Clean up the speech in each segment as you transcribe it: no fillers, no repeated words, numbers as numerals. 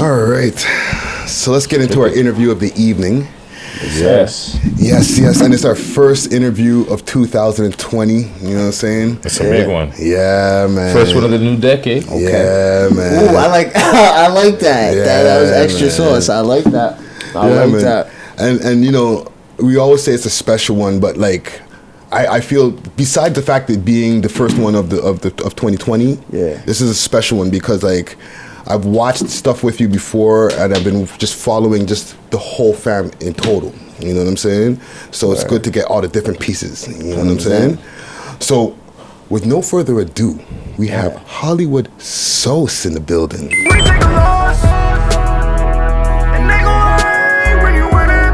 All right. So let's get into our interview of the evening. Yes. Yes. And it's our first interview of 2020. You know what I'm saying? It's a big one. Yeah, man. First one of the new decade. Okay. Yeah, man. Ooh, I like that. Yeah, that was extra sauce. I like that. I like that. And you know, we always say it's a special one, but like I feel besides the fact that being the first one of 2020, this is a special one because like I've watched stuff with you before and I've been just following just the whole fam in total. You know what I'm saying? So it's good to get all the different pieces. You know what I'm saying? So with no further ado, we have HollyWoodSOS in the building. We take a loss, and they gon' hate when you win it.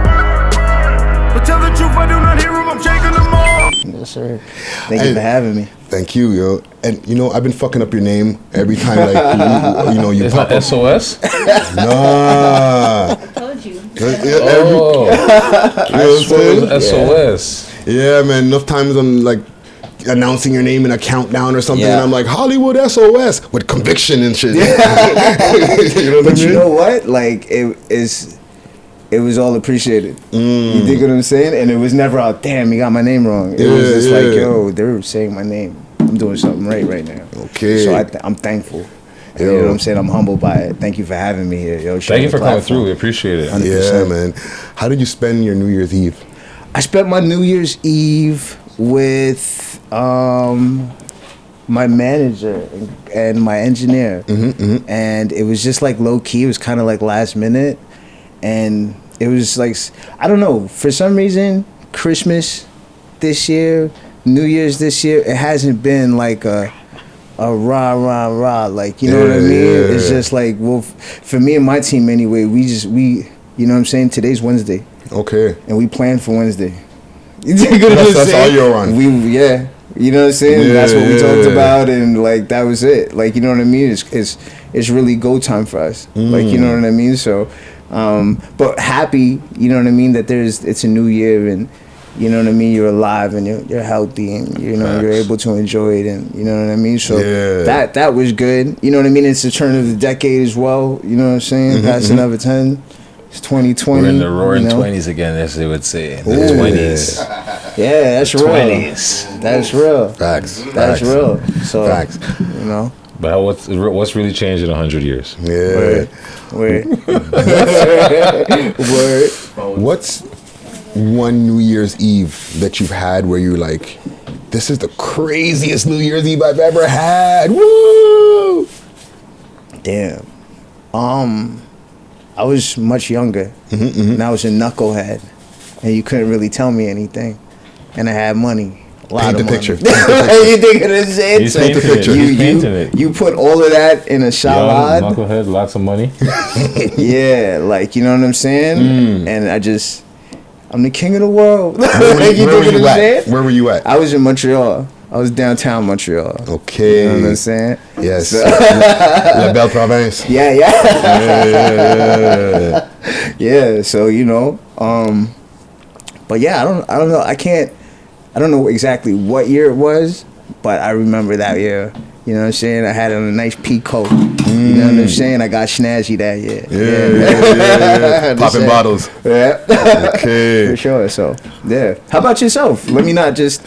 But tell the truth, I do not hear them, I'm shaking them all. Yes, sir. Thank you for having me. Thank you, yo. And you know, I've been fucking up your name every time, like you It's pop not up. SOS? Nah. I told you. I swear it was SOS. Yeah, man. Enough times I'm like announcing your name in a countdown or something, and I'm like HollyWoodSOS with conviction and shit. You know But you know what? Like it was all appreciated. You dig what I'm saying? And it was never out, damn, you got my name wrong. It was just like, yo, they're saying my name. I'm doing something right now. Okay. So I'm thankful. You know what I'm saying? I'm humbled by it. Thank you for having me here, yo. Thank you for coming through. We appreciate it. 100%. Yeah, man. How did you spend your New Year's Eve? I spent my New Year's Eve with my manager and my engineer. And it was just like low key. It was kind of like last minute. And it was like, I don't know, for some reason, Christmas this year, New Year's this year, it hasn't been like a rah, like, you know what I mean? Yeah. It's just like, well, for me and my team anyway, we, you know what I'm saying? Today's Wednesday. Okay. And we planned for Wednesday. You dig what I'm That's all saying? you're on. You know what I'm saying? Yeah, That's what we talked yeah. about, and like that was it. Like, you know what I mean? It's really go time for us. Like, you know what I mean? So, but happy, you know what I mean, that it's a new year, and you know what I mean, you're alive and you're healthy, and you know you're able to enjoy it, and you know what I mean. So that was good. You know what I mean? It's the turn of the decade as well. You know what I'm saying? That's another 10. It's 2020. We're in the roaring you know? 20s again, as they would say. The Ooh. 20s. Yeah, that's real. 20s. That's real. Facts. That's real. So, Facts. you know. But what's really changed in 100 years? Yeah. Word. What's one New Year's Eve that you've had where you're like, this is the craziest New Year's Eve I've ever had? Woo! Damn. I was much younger, and I was a knucklehead, and you couldn't really tell me anything, and I had money, a lot Paint of the money. picture. You think what I'm saying? He's So painting it. He's painting it. you put all of that in a Young, salad. knucklehead, lots of money. Yeah, like, you know what I'm saying? And I'm the king of the world. Where were You dig what I'm you at? saying? Where were you at? I was in Montreal. I was downtown Montreal. Okay. You know what I'm saying? Yes. La Belle Province. Yeah. Yeah, so, you know, but yeah, I don't know. I don't know exactly what year it was, but I remember that year. You know what I'm saying? I had on a nice pea coat. You know what I'm saying? I got snazzy that year. Yeah. Popping bottles. Yeah. Okay. For sure. So, yeah. How about yourself? Let me not just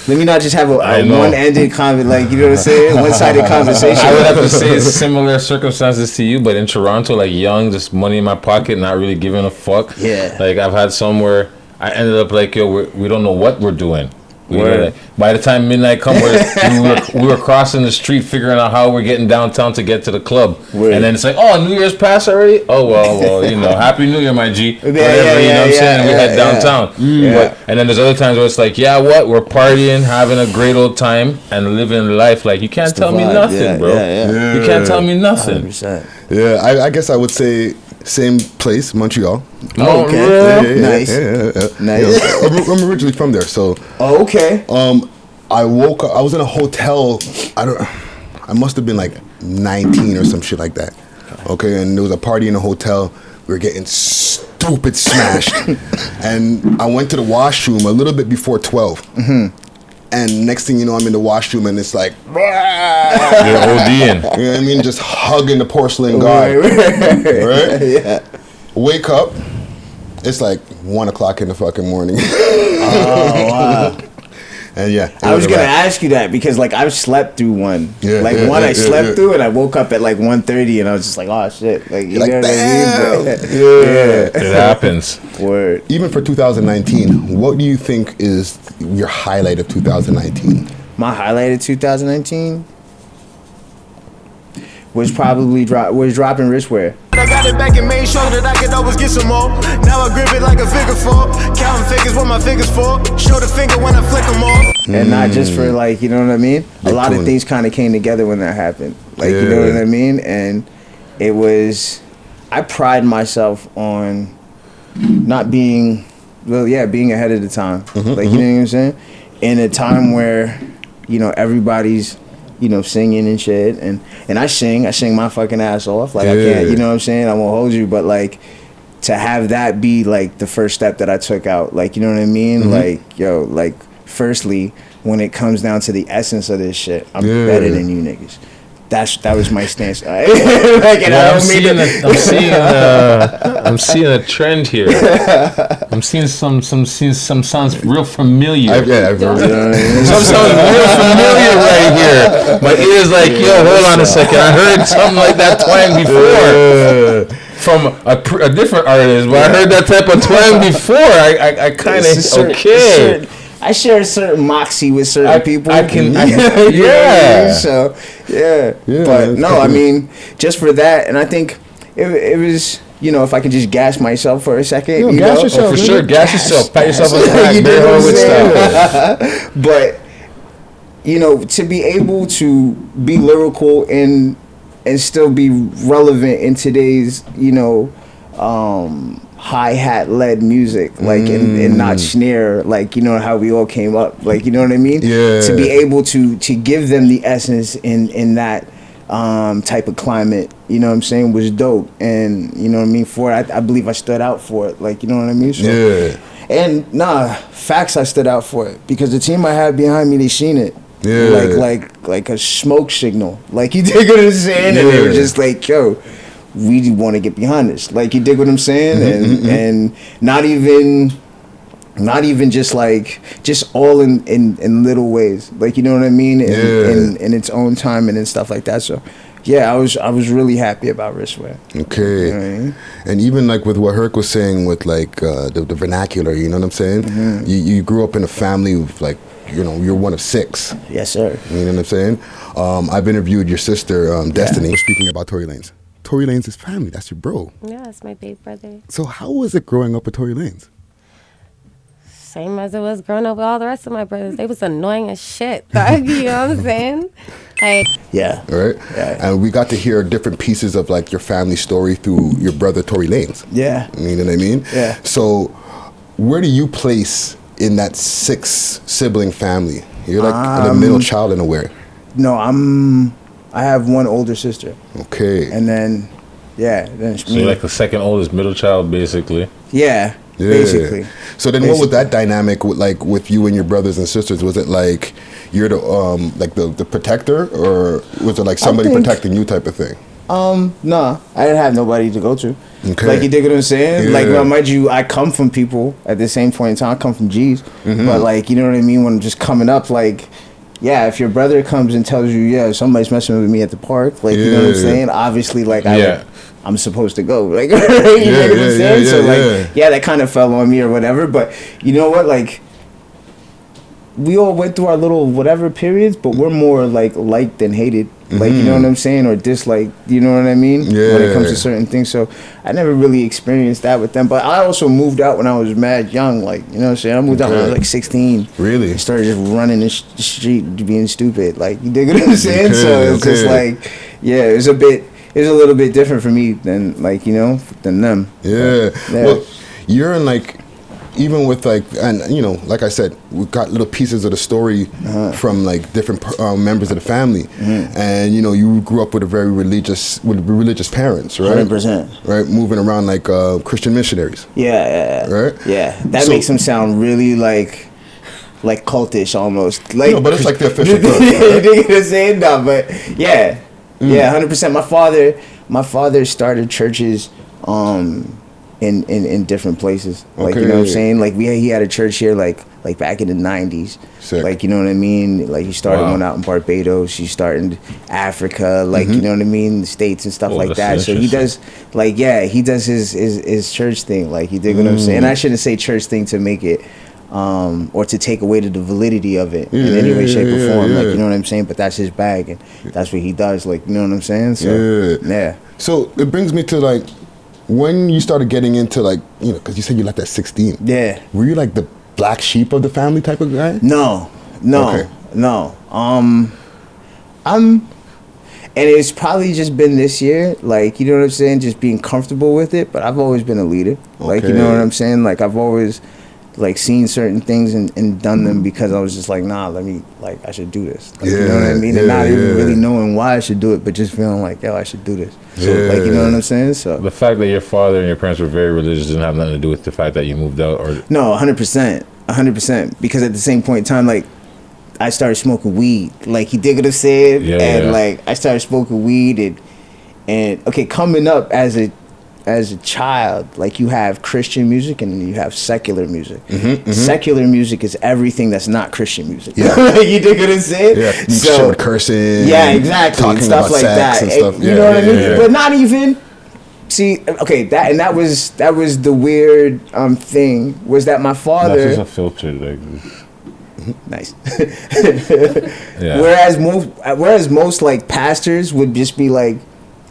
have a one-ended like, you know what I'm saying? One-sided conversation. I would have to say similar circumstances to you, but in Toronto, like young, just money in my pocket, not really giving a fuck. Yeah. Like I've had some where I ended up like, yo, we don't know what we're doing. By the time midnight come, we were crossing the street, figuring out how we're getting downtown to get to the club. And then it's like, oh, New Year's passed already? Oh, well, you know, Happy New Year, my G. Whatever, you know what I'm saying? And we head downtown. And then there's other times where it's like, yeah, what? We're partying, having a great old time, and living life. Like, you can't tell me nothing, bro. You can't tell me nothing. 100%. Yeah, I guess I would say same place, Montreal. Oh, okay. Yeah. Nice. Nice. Yeah, I'm originally from there, so. Oh, okay. I woke up. I was in a hotel. I must have been like 19 or some shit like that. Okay, and there was a party in a hotel. We were getting stupid smashed, and I went to the washroom a little bit before 12. and next thing you know, I'm in the washroom, and it's like, You're ODing. you know what I mean? Just hugging the porcelain god, right? Yeah. Wake up, it's like 1 o'clock in the fucking morning. Oh wow. And yeah, I was gonna ask you that because like I've slept through one. Yeah, like yeah, one yeah, I slept yeah. through and I woke up at like 1:30 and I was just like, oh shit. Like you You're know like, what I mean? damn. Yeah. It happens. Word. Even for 2019, what do you think is your highlight of 2019? My highlight of 2019 was probably dropping wristwear. I got it back and made sure that I could always get some more. Now I grip it like a figure four. Counting figures what my fingers for. Show the finger when I flick them off. And not just for like, you know what I mean? A lot of tune. things kind of came together when that happened. Like, you know what I mean? And it was, I pride myself on not being, being ahead of the time. Like, you know what I'm saying? In a time where, you know, everybody's, you know, singing and shit. And I sing my fucking ass off. Like, I can't, you know what I'm saying? I won't hold you. But, like, to have that be, like, the first step that I took out. Like, you know what I mean? Like, yo, like, firstly, when it comes down to the essence of this shit, I'm better than you niggas. That was my stance. Like, and I don't mean I'm seeing a trend here. I'm seeing some sounds real familiar. I've heard it. Some sounds real familiar right here. My ears like, yo, hold on a second. I heard something like that twang before. From a different artist, but I heard that type of twang before. I kind of okay. I share a certain moxie with certain people. I can, yeah. So yeah. But no, I mean, just for that, and I think it was, you know, if I could just gas myself for a second, you gas know? yourself, for sure, gas yourself, pat yourself on the back, You Barry know what I'm Horowitz saying? style. But you know, to be able to be lyrical and still be relevant in today's, you know, hi-hat led music, like and not snare, like, you know how we all came up, like, you know what I mean? Yeah. To be able to give them the essence in that type of climate, you know what I'm saying, was dope. And you know what I mean, for it, I believe I stood out for it, like, you know what I mean? So, Yeah. and facts, I stood out for it because the team I had behind me, they seen it. Yeah. Like a smoke signal. Like, you dig what I'm saying? And they were just like, yo, we want to get behind this. Like, you dig what I'm saying? And not even just like, just all in little ways. Like, you know what I mean? In its own time and stuff like that. So yeah, I was really happy about wristwear. Okay. You know what I mean? And even like with what Herc was saying with like the vernacular, you know what I'm saying? You grew up in a family of like, you know, you're one of 6. Yes, sir. You know what I'm saying? I've interviewed your sister, Destiny. We're speaking about Tory Lanez. Tory Lanez is family. That's your bro. Yeah, that's my big brother. So how was it growing up with Tory Lanez? Same as it was growing up with all the rest of my brothers. They was annoying as shit. Dog, you know what I'm saying? Like, Yeah. All right? Yeah. And we got to hear different pieces of like your family story through your brother Tory Lanez. Yeah. You know what I mean? Yeah. So where do you place in that 6 sibling family? You're like the middle child in a way. No, I have one older sister. Okay. And then, then So you're like the second oldest middle child, basically. Yeah, Yeah. basically. So then, what was that dynamic with you and your brothers and sisters? Was it like you're the like the protector, or was it like somebody think- protecting you type of thing? Nah, I didn't have nobody to go to. Okay. Like, you dig what I'm saying? Yeah. Like, well, mind you, I come from people at the same point in time. I come from G's, but like, you know what I mean? When I'm just coming up, like, yeah, if your brother comes and tells you, yeah, somebody's messing with me at the park, like, you know what I'm saying? Obviously, like, I'm supposed to go, like, you know what I'm saying? So like, that kind of fell on me or whatever. But you know what, like, we all went through our little whatever periods, but we're more like liked than hated. Like, you know what I'm saying? Or disliked, you know what I mean? Yeah. When it comes to certain things. So I never really experienced that with them. But I also moved out when I was mad young. Like, you know what I'm saying? I moved out when I was like 16. Really? I started just running the street being stupid. Like, you dig what I'm saying? Okay, So it's just like, yeah, it was a little bit different for me than, like, you know, than them. Yeah. But, yeah. Well, you're in like, even with like, and you know, like I said, we got little pieces of the story from like different members of the family, and you know, you grew up with religious parents, right? 100%. Right, moving around like Christian missionaries. Yeah. Right? Yeah. That So- makes them sound really like like cultish almost. Like, no, but it's like the official. You know what I'm saying? No, but yeah, 100%. My father started churches, in different places. Like, you know what I'm saying? Like he had a church here, like back in the 90s. Sick. Like, you know what I mean? Like he started one out in Barbados. He started in Africa. Like, you know what I mean? The States and stuff like that. So he does, like, he does his church thing. Like, you dig what I'm saying? And I shouldn't say church thing to make it, or to take away the validity of it in any way, shape, or form. Like, you know what I'm saying? But that's his bag, and that's what he does. Like, you know what I'm saying? So, yeah. So it brings me to, like, when you started getting into, like, you know, because you said you left at 16. Yeah. Were you like the black sheep of the family type of guy? No. Okay. No. And it's probably just been this year, like, you know what I'm saying, just being comfortable with it. But I've always been a leader. Like, you know what I'm saying? Like, I've always, like, seen certain things and done them because I was just like, nah, I should do this. Like, you know what I mean? And not even really knowing why I should do it, but just feeling like, yo, I should do this. So, like, you know what I'm saying? So the fact that your father and your parents were very religious didn't have nothing to do with the fact that you moved out, or no, 100%. Because at the same point in time, like, I started smoking weed. Like, you dig what I'm saying? And like, I started smoking weed and okay, coming up as a child, like, you have Christian music and then you have secular music. Secular music is everything that's not Christian music. Yeah. You dig what I'm saying? Yeah. So, shit with cursing. Yeah, exactly. Talking and stuff about like sex that. and stuff. You know what I mean? But not even. See, okay, that was the weird thing, was that my father. that's just a filter, like. Nice. Whereas most like pastors would just be like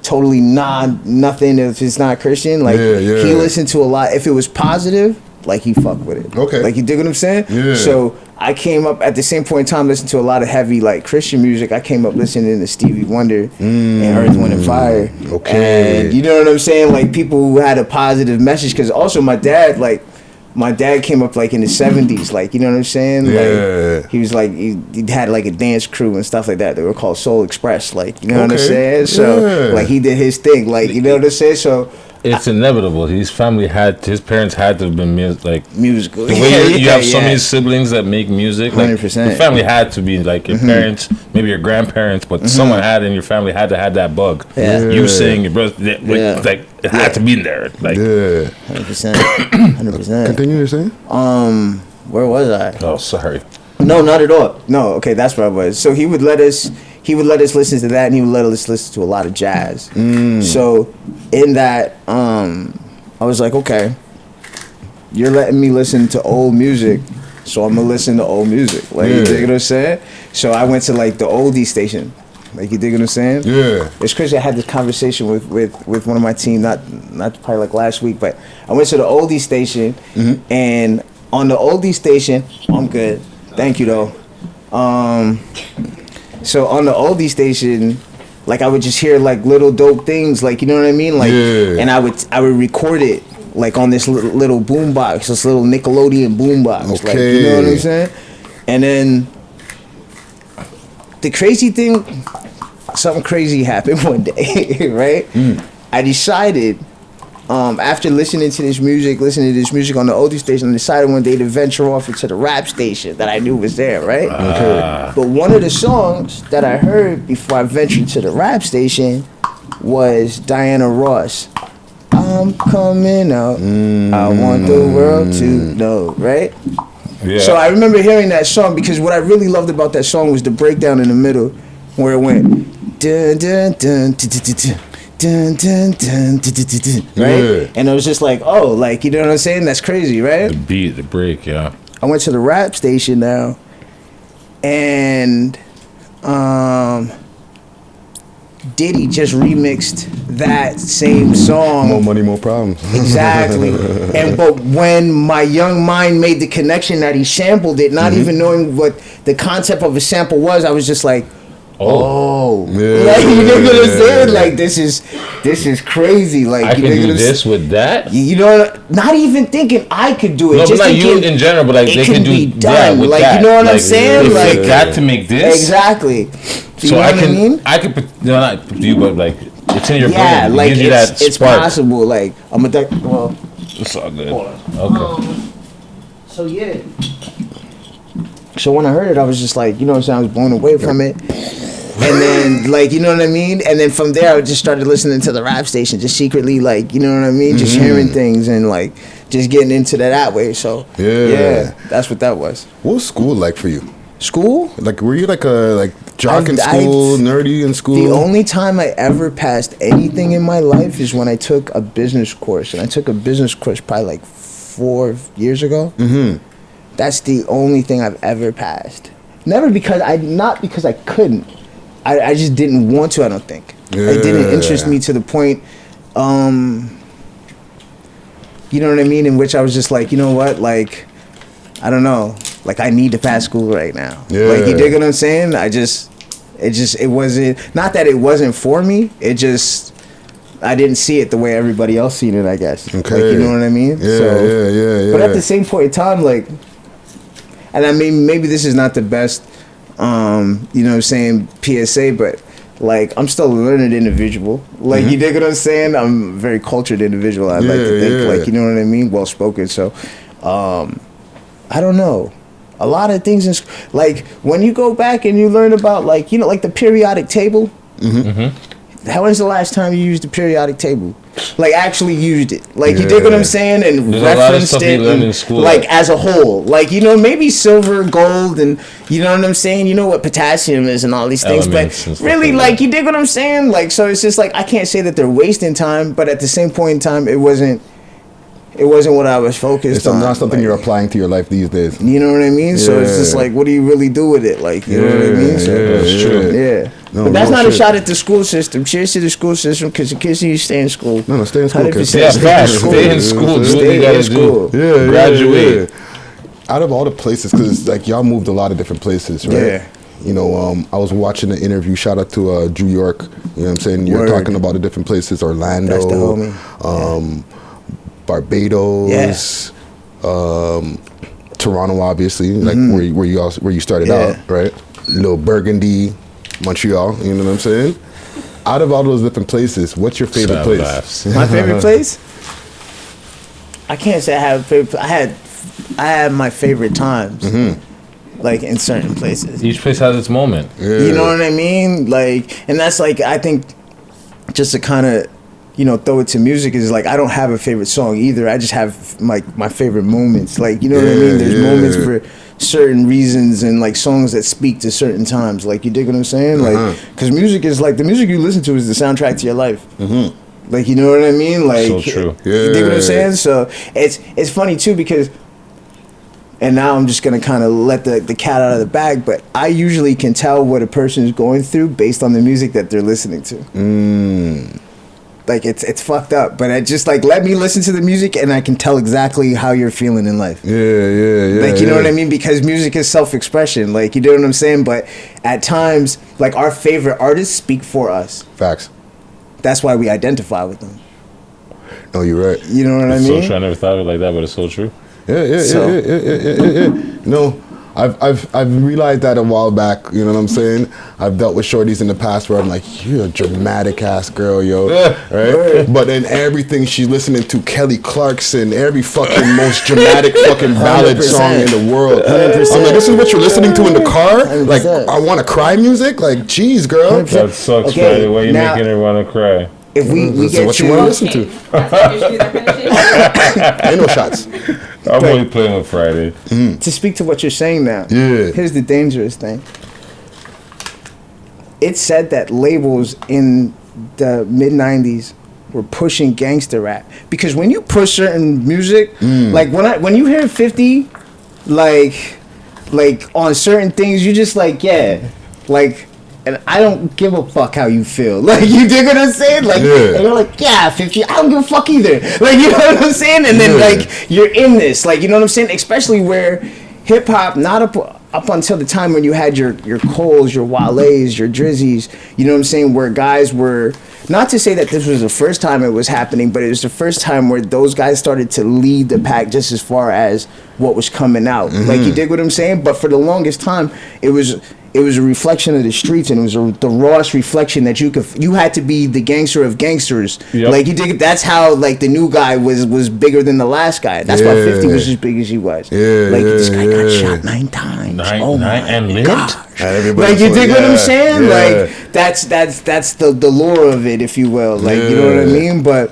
totally nothing if it's not Christian. Like, he listened to a lot. If it was positive, like, he fucked with it. Okay. Like, you dig what I'm saying? Yeah. So I came up at the same point in time listening to a lot of heavy, like, Christian music. I came up listening to Stevie Wonder and Earth, Wind and Fire. Okay. And you know what I'm saying? Like, people who had a positive message, because also my dad came up, like, in the 70s, like, you know what I'm saying? Like, he was like, he had like a dance crew and stuff like that. They were called Soul Express, like, you know what I'm saying? So like, he did his thing, like, you know what I'm saying? So it's inevitable. His parents had to have been musical. The way you have so many siblings that make music, like, 100%. your family had to be like your parents, maybe your grandparents, but someone had in your family had to have that bug. You sing, your brother, like, it had to be in there. Like, 100%. 100%. Continue to say. Where was I? Oh, sorry. No, not at all. No, okay, that's where I was. So he would let us listen to that, and he would let us listen to a lot of jazz. So in that, I was like, okay, you're letting me listen to old music, so I'm gonna listen to old music. Like, you dig what I'm saying? So I went to, like, the oldie station. Like, you dig what I'm saying? Yeah. It's crazy. I had this conversation with one of my team, not probably like last week, but I went to the oldie station, and on the oldie station, I'm good. Thank you though. So on the oldie station, like, I would just hear, like, little dope things, like, you know what I mean? Like, and I would record it, like, on this little boombox, this little Nickelodeon boombox. Okay. Like, you know what I'm saying? And then the crazy thing, something crazy happened one day, right? I decided, after listening to this music on the oldie station, I decided one day to venture off into the rap station that I knew was there, right? But one of the songs that I heard before I ventured to the rap station was Diana Ross. I'm coming out. I want the world to know, right? Yeah. So I remember hearing that song because what I really loved about that song was the breakdown in the middle where it went dun dun dun dun dun dun. Dun, dun, dun, dun, dun, dun, right? And I was just like, oh, like, you know what I'm saying? That's crazy, right? The beat, the break, yeah. I went to the rap station now, and Diddy just remixed that same song. More money, more problems. Exactly. But when my young mind made the connection that he sampled it, not even knowing what the concept of a sample was, I was just like, oh, like, you know what I'm saying? Like, this is crazy. Like, I can do this with that. You know, not even thinking I could do it. No, just but like you in general, but like they can be do done. with like that. You know what like, I'm saying? If like, got to make this exactly. So I can, I can, no, not you, but like it's in your brain. Yeah, like it gives you that it's spark. possible. Like I'm a well. It's all good. Okay. So yeah. So when I heard it, I was just like, you know what I'm saying, I was blown away from it. And then, like, you know what I mean? And then from there, I just started listening to the rap station, just secretly, like, you know what I mean? Just hearing things and, like, just getting into that way. So, yeah, that's what that was. What was school like for you? School? Like, were you like a jock in school, nerdy in school? The only time I ever passed anything in my life is when I took a business course. And I took a business course probably like 4 years ago. That's the only thing I've ever passed. Not because I couldn't. I just didn't want to, I don't think. It didn't interest me to the point, you know what I mean? In which I was just like, you know what? Like, I don't know. Like, I need to pass school right now. Like, you dig what I'm saying? It wasn't, not that it wasn't for me. It just, I didn't see it the way everybody else seen it, I guess. Okay. Like, you know what I mean? Yeah. But at the same point in time, like, and I mean, maybe this is not the best, you know what I'm saying, PSA, but like, I'm still a learned individual. Like, you dig what I'm saying? I'm a very cultured individual. I like to think, like, you know what I mean? Well spoken. So, I don't know. A lot of things, like, when you go back and you learn about, like, you know, like the periodic table. How was the last time you used the periodic table? Like, actually used it. Like, you dig what I'm saying? And There's referenced it. And, like, as a whole. Like, you know, maybe silver, gold, and you know what I'm saying? You know what potassium is and all these things. Elements but really, like, you dig what I'm saying? Like, so it's just like, I can't say that they're wasting time, but at the same point in time, it wasn't what I was focused on. It's not something like, you're applying to your life these days. You know what I mean? So it's just like, what do you really do with it? Like, you know what I mean? So, that's true. Yeah. No, but that's no not a shit. shot at the school system. Cheers to the school system, because the kids need to stay in school. No, stay in school, kids. 100% Yeah, stay in fast. school. Stay in school. Do what Stay you gotta in school. do. Graduate. Out of all the places, because like y'all moved a lot of different places, right? Yeah. You know, I was watching the interview. Shout out to Drew York. You know what I'm saying? You're Word. talking about the different places: Orlando, That's the homie. Barbados, Toronto, obviously, like where you started out, right? Little Burgundy, Montreal. You know what I'm saying? Out of all those different places, what's your favorite place? My favorite place? I can't say I have a favorite. I had my favorite times, like in certain places. Each place has its moment. You know what I mean? Like, and that's like, I think, just to kind of, you know, throw it to music is like, I don't have a favorite song either. I just have like my favorite moments. Like, you know what I mean? There's moments for certain reasons and like songs that speak to certain times. Like, you dig what I'm saying? Like, because music is like, the music you listen to is the soundtrack to your life. Like, you know what I mean? Like, So true. You dig what I'm saying? So it's funny too, because, and now I'm just gonna kind of let the cat out of the bag, but I usually can tell what a person is going through based on the music that they're listening to. Like, it's fucked up, but I just like, let me listen to the music and I can tell exactly how you're feeling in life. Yeah. Like, you know what I mean? Because music is self-expression. Like, you know what I'm saying? But at times, like, our favorite artists speak for us. Facts. That's why we identify with them. No, you're right. You know what I It's mean? so true. I never thought of it like that, but it's so true. Yeah. No, I've realized that a while back. You know what I'm saying? I've dealt with shorties in the past where I'm like, you're a dramatic ass girl, yo, right? But then everything she's listening to, Kelly Clarkson, every fucking most dramatic fucking ballad 100%. song in the world. 100%. I'm like, this is what you're listening to in the car? 100%. Like, I want to cry music? Like, geez, girl. 100%. That sucks, Okay, Friday. Why you now- making her want to cry? If we This is get what to you want to listen to. Ain't no shots. I'm only playing with Friday. to speak to what you're saying now. Yeah. Here's the dangerous thing. It said that labels in the mid-90s were pushing gangster rap, because when you push certain music, like when you hear 50, like on certain things, you just like, yeah, like, and I don't give a fuck how you feel. Like, you dig what I'm saying? Like, Yeah. and you're like, yeah, 50, I don't give a fuck either. Like, you know what I'm saying? And then, like, you're in this. Like, you know what I'm saying? Especially where hip-hop, not up until the time when you had your Coles, your Wale's, your Drizzies, you know what I'm saying? Where guys were, not to say that this was the first time it was happening, but it was the first time where those guys started to lead the pack just as far as what was coming out. Like, you dig what I'm saying? But for the longest time, it was it was a reflection of the streets, and it was the rawest reflection that you had to be the gangster of gangsters. Yep. Like you dig. That's how like the new guy was bigger than the last guy. That's why 50 was as big as he was. Like this guy got shot 9 times. Nine and lived. Like you dig what I'm saying? Like that's the lore of it, if you will. Like you know what I mean? But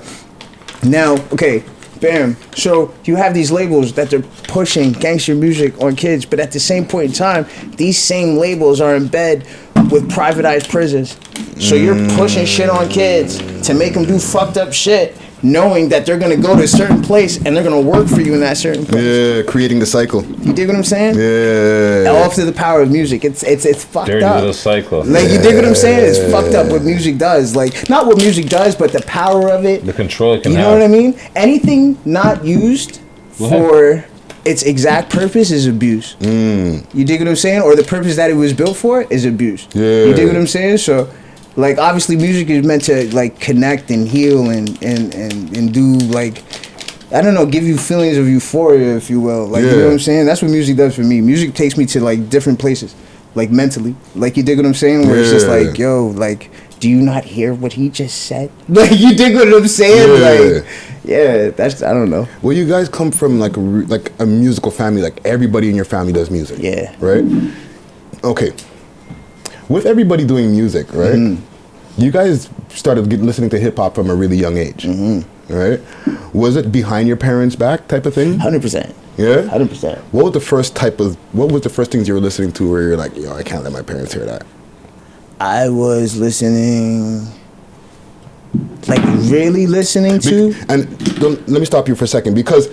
now, okay. Bam. So you have these labels that they're pushing gangster music on kids, but at the same point in time, these same labels are in bed with privatized prisons. So you're pushing shit on kids to make them do fucked up shit, knowing that they're gonna go to a certain place and they're gonna work for you in that certain place. Yeah, creating the cycle. You dig what I'm saying? Yeah. All to the power of music. It's fucked Dirty up. little cycle. Like you dig what I'm saying? It's fucked up what music does. Like not what music does, but the power of it. The control it can You know have. what I mean? Anything not used for its exact purpose is abuse. You dig what I'm saying? Or the purpose that it was built for is abuse. Yeah. You dig what I'm saying? So, like, obviously, music is meant to like connect and heal and do like, I don't know, give you feelings of euphoria, if you will. Like, you know what I'm saying? That's what music does for me. Music takes me to like different places, like mentally. Like, you dig what I'm saying? Where it's just like, yo, like, do you not hear what he just said? Like, you dig what I'm saying? Like, yeah, that's, I don't know. Well, you guys come from like a musical family. Like everybody in your family does music. Yeah. Right. Okay. With everybody doing music, right? You guys started listening to hip hop from a really young age, right? Was it behind your parents' back type of thing? 100%. Yeah. 100%. What was the first things you were listening to where you're like, yo, I can't let my parents hear that? I was listening, like really listening to. Let me stop you for a second, because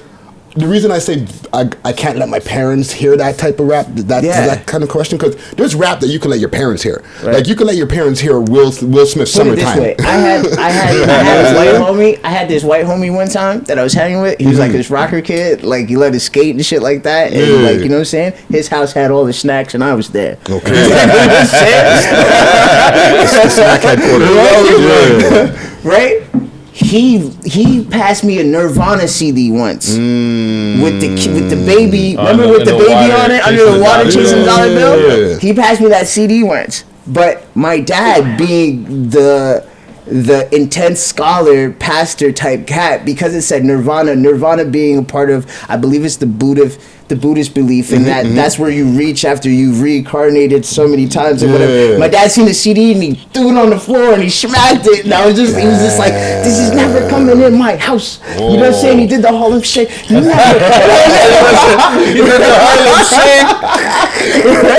the reason I say I can't let my parents hear that type of rap, that kind of question, because there's rap that you can let your parents hear. Right. Like you can let your parents hear Will Smith's Put it this Summertime. way. I had this white homie. I had this white homie one time that I was hanging with. He was like this rocker kid. Like he let us skate and shit like that. And like, you know what I'm saying? His house had all the snacks and I was there. Okay. You know what I'm saying? Snack headquarters. Right? He passed me a Nirvana CD once with the baby. Remember with the baby on it under the water chasing dollar bill? Yeah. He passed me that CD once. But my dad, being the intense scholar, pastor type cat, because it said Nirvana being a part of, I believe it's the Buddhist belief, and that's where you reach after you've reincarnated so many times and whatever. My dad seen the CD and he threw it on the floor and he smacked it, and he was just like, this is never coming in my house. You know what I'm saying? He did the Harlem Shake. He did the Harlem Shake.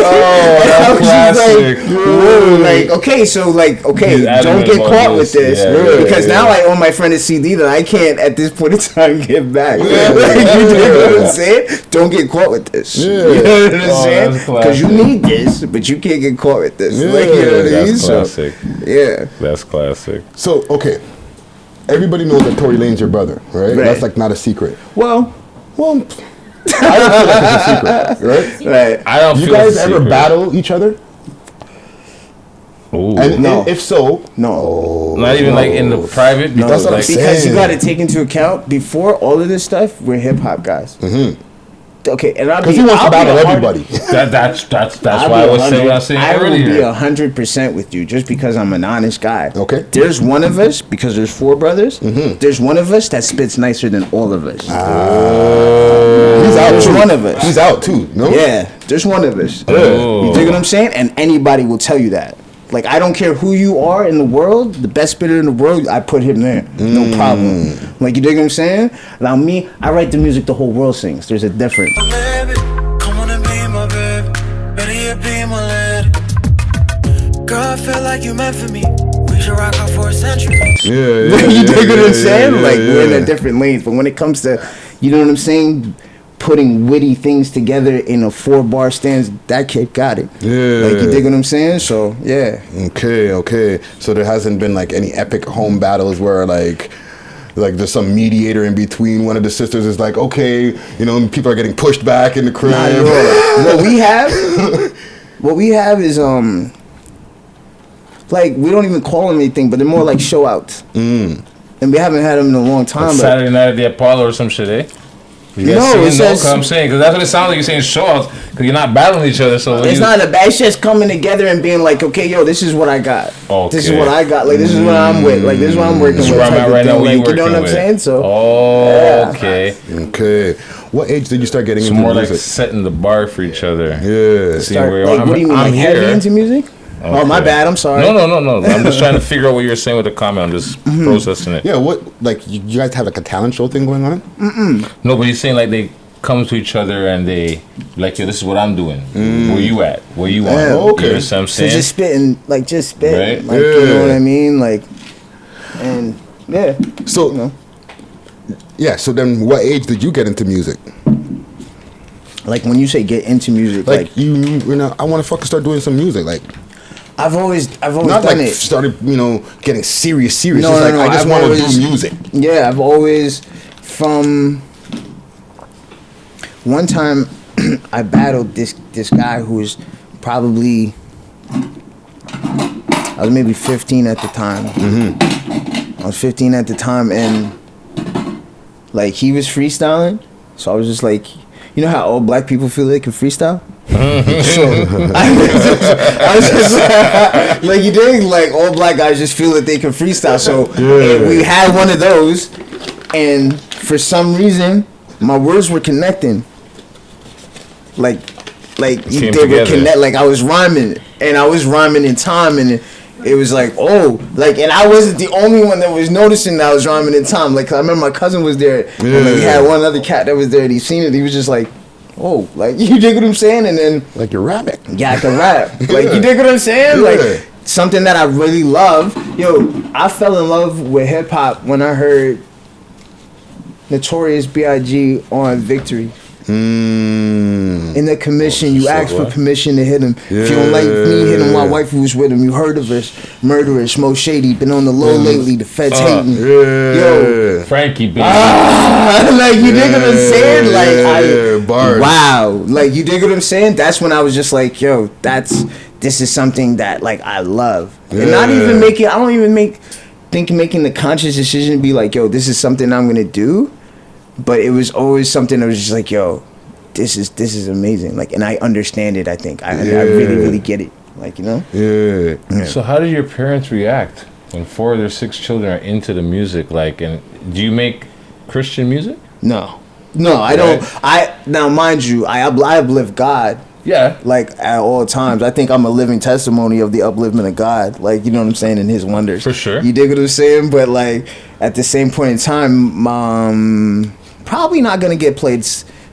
Oh, that's classic. Don't get caught with this, because now I owe my friend a CD that I can't at this point in time give back. You know what I'm saying? Don't get caught with this. You know what I'm saying? Because you need this, but you can't get caught with this. Like, you know what I mean? That's classic. Yeah. That's classic. So, okay. Everybody knows that Tory Lanez your brother, right? That's like not a secret. Well, I don't feel like it's a secret, right? Right. I don't You feel guys it's a ever secret. battle each other? Ooh. And No. if so, no. Not even like in the private. No, That's what I'm because saying. you got to take into account, before all of this stuff, we're hip hop guys. Okay, and because he wants to battle everybody. That's why I was saying what I was saying I will earlier. be 100% with you, just because I'm an honest guy. Okay. There's one of us, because there's 4 brothers. There's one of us that spits nicer than all of us. He's out. There's too. one of us. He's out too. No. Yeah, there's one of us. Oh. You dig what I'm saying? And anybody will tell you that. Like, I don't care who you are in the world, the best spitter in the world, I put him there. No problem. Like, you dig what I'm saying? Now, me, I write the music the whole world sings. There's a difference. Baby, come on and be my baby. Better yet, be my lady. Girl, I feel like you meant for me. We should rock out for a century. You dig what I'm saying? Like, we're in a different lane. But when it comes to, you know what I'm saying? Putting witty things together in a 4-bar stance, that kid got it. Yeah. Like, you dig what I'm saying? So, yeah. Okay. So there hasn't been like any epic home battles where like there's some mediator in between. One of the sisters is like, okay, you know, people are getting pushed back in the crib. Not at all. What we have is like, we don't even call them anything, but they're more like show outs. And we haven't had them in a long time. Like but Saturday night at the Apollo or some shit, eh? No, it's just, I'm saying, because that's what it sounds like. You're saying show off because you're not battling each other. So it's not a bad. It's just coming together and being like, okay, yo, this is what I got. Okay. This is what I got. Like, this is what I'm with. Like, this is what I'm working with. This is where I'm at right now. Like, You know what I'm with. saying? So. Okay. Okay. What age did you start getting So into more music? like setting the bar for each other. Yeah. Like, what do you mean? Like, heavy into music? Okay. Oh, my bad. I'm sorry. No. I'm just trying to figure out what you were saying with the comment. I'm just processing it. Yeah. What? Like, you guys have like a talent show thing going on? No, but he's saying like they come to each other and they like, yo, this is what I'm doing. Where you at? Where you at? Yeah, okay. You know what I'm saying? So just spitting. Right? Like, Yeah. you know what I mean? Like, and yeah. So, you know. Yeah. So then, what age did you get into music? Like, when you say get into music, Like you know, I want to fucking start doing some music. Like, I've always not done like it. started, getting serious. No, It's no, like no, I just I've want to always- do music. Yeah, I've always, from one time, I battled this guy who was probably, I was maybe 15 at the time. I was 15 at the time, and like he was freestyling, so I was just like, you know how old black people feel they can freestyle? So I was just like you dig, like old black guys just feel that they can freestyle. So we had one of those, and for some reason my words were connecting. Like they were connect. Like I was rhyming, and I was rhyming in time, and it was like, oh, like, and I wasn't the only one that was noticing that I was rhyming in time. Like, I remember my cousin was there, and like, we had one other cat that was there, and he seen it. He was just like, oh, like, you dig what I'm saying? And then, Like you're rapping. yeah, I can rap. Like, you dig what I'm saying? Like, something that I really love. Yo, I fell in love with hip hop when I heard Notorious B.I.G. on Victory. In the commission, you asked for permission to hit him. If you don't like me, hit him while wifey was with him. You heard of us, murderous, Mo Shady, been on the low lately. The feds hating. Yo, Frankie, baby. Like you dig what I'm saying? Like bars. wow, like you dig what I'm saying? That's when I was just like, yo, this is something that like I love, and not even make it. I don't even making the conscious decision to be like, yo, this is something I'm gonna do. But it was always something that was just like, yo, this is amazing. Like, and I understand it. I think I really get it. Like, you know. Yeah. So how did your parents react when 4 of their 6 children are into the music? Like, and do you make Christian music? No, I don't. Now, mind you, I uplift God. Yeah. Like at all times, I think I'm a living testimony of the upliftment of God. Like, you know what I'm saying, and His wonders. For sure. You dig what I'm saying? But like at the same point in time, probably not gonna get played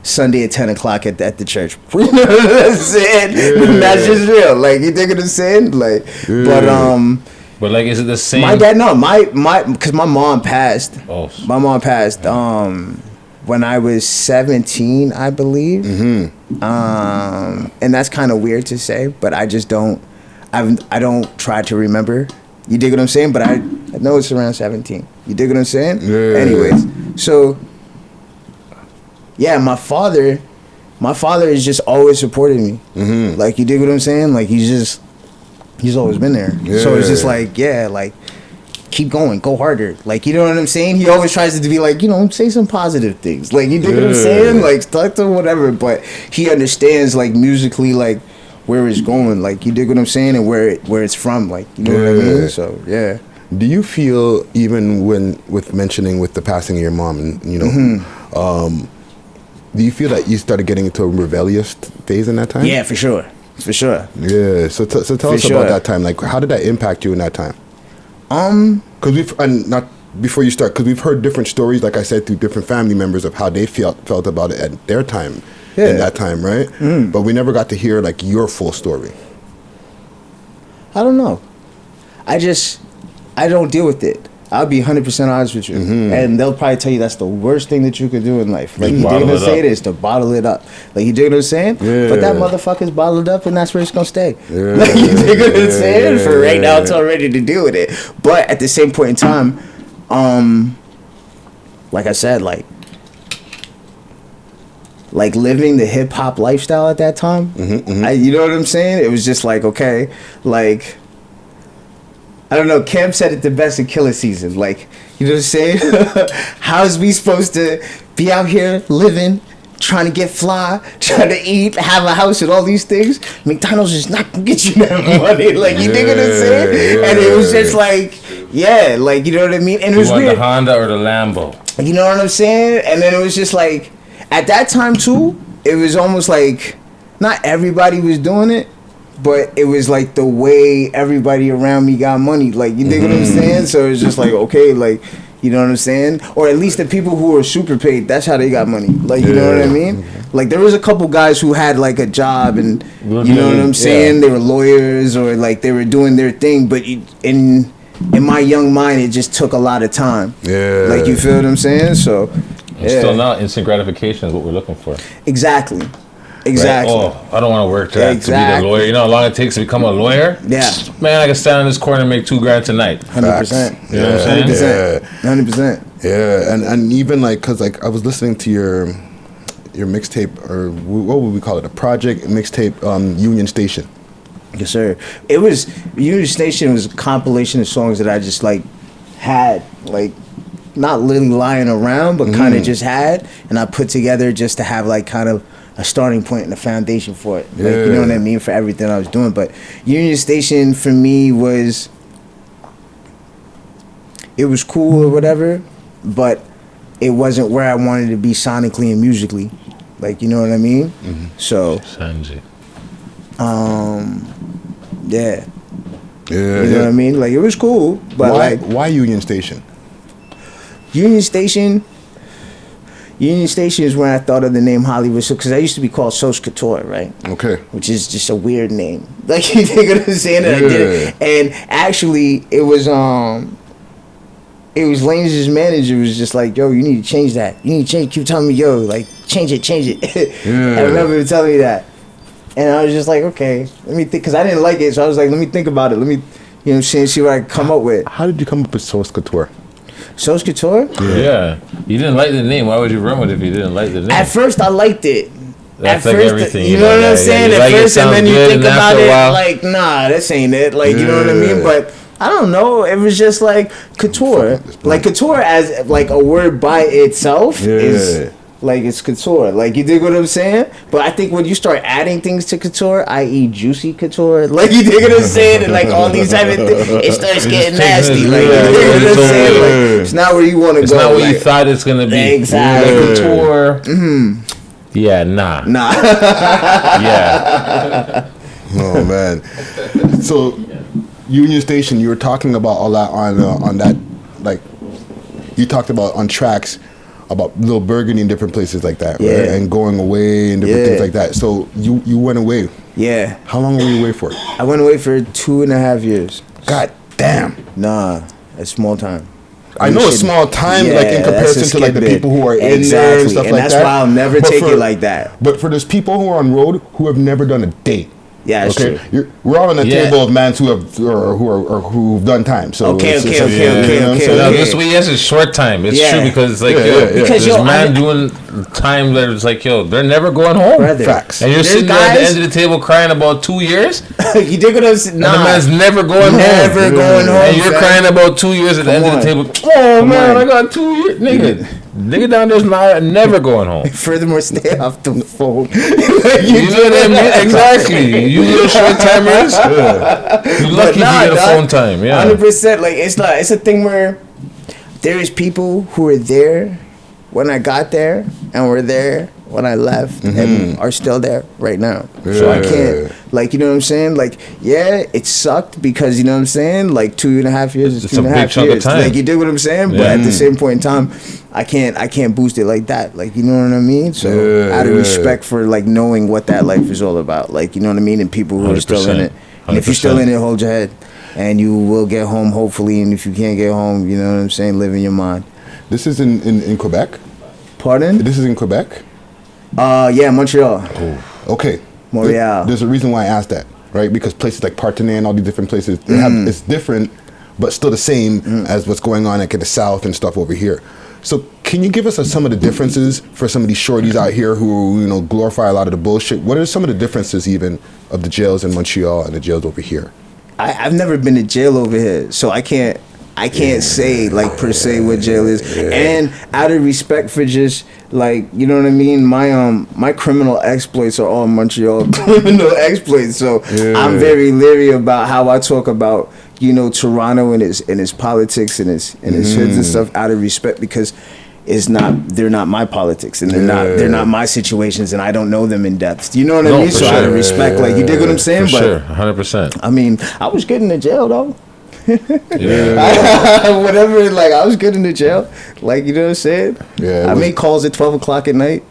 Sunday at 10 o'clock at the church. You know what I'm saying? That's just real. Like, you dig what I'm saying? Like, but like, is it the same? My dad, no, because my mom passed. Oh. My mom passed when I was 17, I believe. And that's kind of weird to say, but I just don't. I don't try to remember. You dig what I'm saying? But I know it's around 17. You dig what I'm saying? Yeah. Anyways, so yeah, my father has just always supported me. Like, you dig what I'm saying? Like, he's always been there. Yeah. So it's just like, yeah, like, keep going, go harder. Like, you know what I'm saying? He always tries to be like, you know, say some positive things. Like, you dig what I'm saying? Like, stuck to whatever. But he understands, like, musically, like, where it's going. Like, you dig what I'm saying? And where it's from. Like, you know what I mean? So, yeah. Do you feel, even with mentioning with the passing of your mom, and you know, do you feel that you started getting into a rebellious phase in that time? Yeah, for sure. For sure. Yeah. So tell us about that time. Like, how did that impact you in that time? Because we've heard different stories, like I said, through different family members of how they felt about it at their time, in that time, right? But we never got to hear like your full story. I don't know. I don't deal with it. I'll be 100% honest with you. And they'll probably tell you that's the worst thing that you could do in life. Like, you dig what I'm saying? Is to bottle it up. Like, you dig what I'm saying? Yeah. But that motherfucker's bottled up, and that's where it's going to stay. Yeah. Like, you dig what I'm saying? For right now, until I'm ready to deal with it. But at the same point in time, like I said, like living the hip-hop lifestyle at that time, you know what I'm saying? It was just like, okay, like, I don't know. Cam said it the best in Killer Season. Like, you know what I'm saying? How is we supposed to be out here living, trying to get fly, trying to eat, have a house and all these things? McDonald's is not gonna get you that money. Like, you dig what I'm saying? And it was just like, yeah, like, you know what I mean? And it was weird. The Honda or the Lambo? You know what I'm saying? And then it was just like, at that time too, it was almost like not everybody was doing it, but it was like the way everybody around me got money. Like, you dig what I'm saying? So it was just like, okay, like, you know what I'm saying? Or at least the people who were super paid, that's how they got money. Like, you know what I mean? Like, there was a couple guys who had like a job and, you know what I'm saying? They were lawyers or like they were doing their thing, but in my young mind, it just took a lot of time. Yeah. Like, you feel what I'm saying? So, yeah. Still now, instant gratification is what we're looking for. Exactly. Exactly. Right? Oh, I don't want to work to be the lawyer. You know how long it takes to become a lawyer? Yeah. Man, I can stand in this corner and make $2,000 tonight. 100%. You know what I'm saying? 100%. Yeah, and even like, cause like I was listening to your mixtape, or what would we call it? A project mixtape, Union Station. Yes, sir. It was Union Station was a compilation of songs that I just like had, like, not really lying around, but kind of just had, and I put together just to have like kind of a starting point and a foundation for it. Like, you know what I mean, for everything I was doing. But Union Station for me was, it was cool or whatever, but it wasn't where I wanted to be sonically and musically. Like, you know what I mean? So, yeah. Yeah. You know what I mean? Like, it was cool, but why Union Station? Union Station is when I thought of the name HollyWoodSOS, because I used to be called Sos Couture, right? Okay. Which is just a weird name. Like, you think what I'm saying? I did it. And actually, it was Lanez's manager was just like, yo, you need to change that. You need to change. Keep telling me, yo, like, change it. I remember him telling me that. And I was just like, okay, let me think, because I didn't like it. So I was like, let me think about it. Let me, you know what I'm saying, see what I can come up with. How did you come up with Sos Couture? Sos Couture? Yeah. You didn't like the name. Why would you run with it if you didn't like the name? At first, I liked it. That's at like first, everything. you know what I'm saying? At like first, and then you think about it, while, like, nah, this ain't it. Like, you know what I mean? But I don't know. It was just like couture. Like, couture as like a word by itself is like, it's couture. Like, you dig what I'm saying? But I think when you start adding things to couture, i.e. juicy couture, like, you dig what I'm saying? And like all these type of things, it starts getting nasty. Like, you dig what I'm saying? Like, it's not where you want to go. It's not where like, you thought it's going to be. Exactly. Like, couture. Yeah, nah. Yeah. Oh man. So Union Station, you were talking about all that on that, like, you talked about on tracks about Lil Burgundy in different places like that, right? And going away and different things like that. So you went away. Yeah. How long were you away for? I went away for 2.5 years. God damn. Nah, it's small time. I know it's small time, like in comparison to like the people who are in there and stuff like that. And that's why I'll never take it like that. But for those people who are on road who have never done a date. Yeah, that's true. We're all on a table of mans who've done time. So okay. No, this week is a short time. It's true because like because there's man doing time that it's like, yo, they're never going home. Brother. Facts. And you're sitting there at the end of the table crying about 2 years. You dig what I'm saying? Nah, and the man's never going home. Never going home. And you're crying about 2 years at the end of the table. Oh man, I got 2 years, nigga down there's never going home. Furthermore, stay off the phone. You know what I mean? Exactly. You little short timers. You lucky to get a phone time. Yeah. 100%. Like, it's a thing where there is people who were there when I got there and were there when I left and are still there right now. So I can't, like, you know what I'm saying? Like, yeah, it sucked because, you know what I'm saying? Like, 2.5 years is 2.5 years. Like, you dig what I'm saying? But at the same point in time, I can't boost it like that. Like, you know what I mean? So out of respect for like knowing what that life is all about. Like, you know what I mean? And people who are still in it. And if you're still in it, hold your head. And you will get home, hopefully. And if you can't get home, you know what I'm saying? Live in your mind. This is in Quebec? Pardon? This is in Quebec? Yeah, Montreal. Oh. Okay. Montreal. There's a reason why I asked that, right? Because places like Partenay and all these different places, they have, it's different, but still the same as what's going on like in the South and stuff over here. So can you give us some of the differences for some of these shorties out here who, you know, glorify a lot of the bullshit? What are some of the differences even of the jails in Montreal and the jails over here? I've never been to jail over here, so I can't say like per se what jail is. And out of respect for just like, you know what I mean, my criminal exploits are all Montreal criminal exploits. So I'm very leery about how I talk about, you know, Toronto and his politics and his hoods and stuff out of respect, because they're not my politics, and they're not my situations, and I don't know them in depth. You know what I mean? So out of respect, like, you dig what I'm saying? For sure, 100%. I mean, I was good in the jail though. Whatever, like, I was good in the jail. Like, you know what I'm saying? Yeah. I made calls at 12 o'clock at night.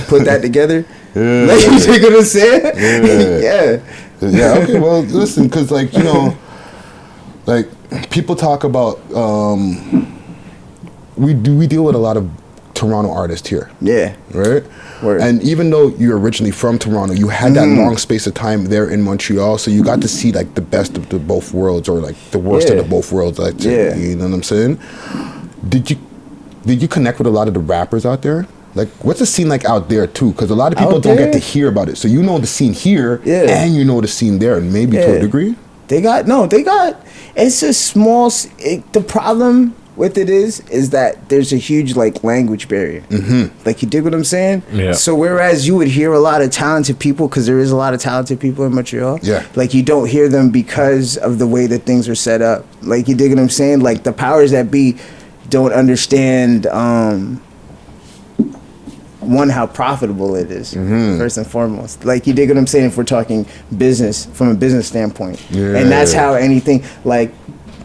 Put that together. Like, you dig what I'm saying? Yeah. Okay. Well, listen, because like, you know, like, people talk about we deal with a lot of Toronto artists here. Yeah. Right? Word. And even though you're originally from Toronto, you had that long space of time there in Montreal, so you got to see like the best of the both worlds, or like the worst of the both worlds. Like, you know what I'm saying? Did you connect with a lot of the rappers out there? Like, what's the scene like out there too? Because a lot of people don't get to hear about it. So you know the scene here, and you know the scene there, and maybe to a degree. It's a small. The problem with it is that there's a huge like language barrier. Like, you dig what I'm saying? Yeah. So whereas you would hear a lot of talented people, because there is a lot of talented people in Montreal. Yeah. Like, you don't hear them because of the way that things are set up. Like, you dig what I'm saying? Like, the powers that be don't understand. One, how profitable it is, first and foremost. Like, you dig what I'm saying? If we're talking business, from a business standpoint. And that's how anything, like,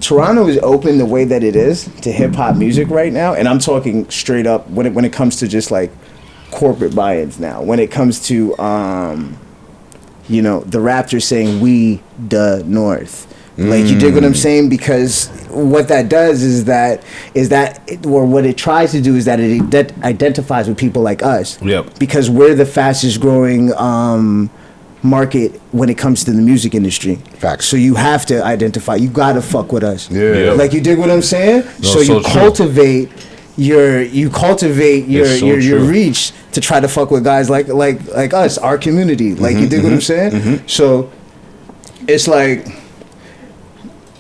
Toronto is open the way that it is to hip-hop music right now, and I'm talking straight up when it comes to just, like, corporate buy-ins now. When it comes to, you know, the Raptors saying, "We the North." Like, you dig what I'm saying? Because what that does is that or what it tries to do is that it identifies with people like us. Yep. Because we're the fastest growing market when it comes to the music industry. Facts. So you have to identify. You gotta fuck with us. Yeah. Like, you dig what I'm saying? No, so you cultivate your reach to try to fuck with guys like us, our community. Like, you dig what I'm saying? So it's like,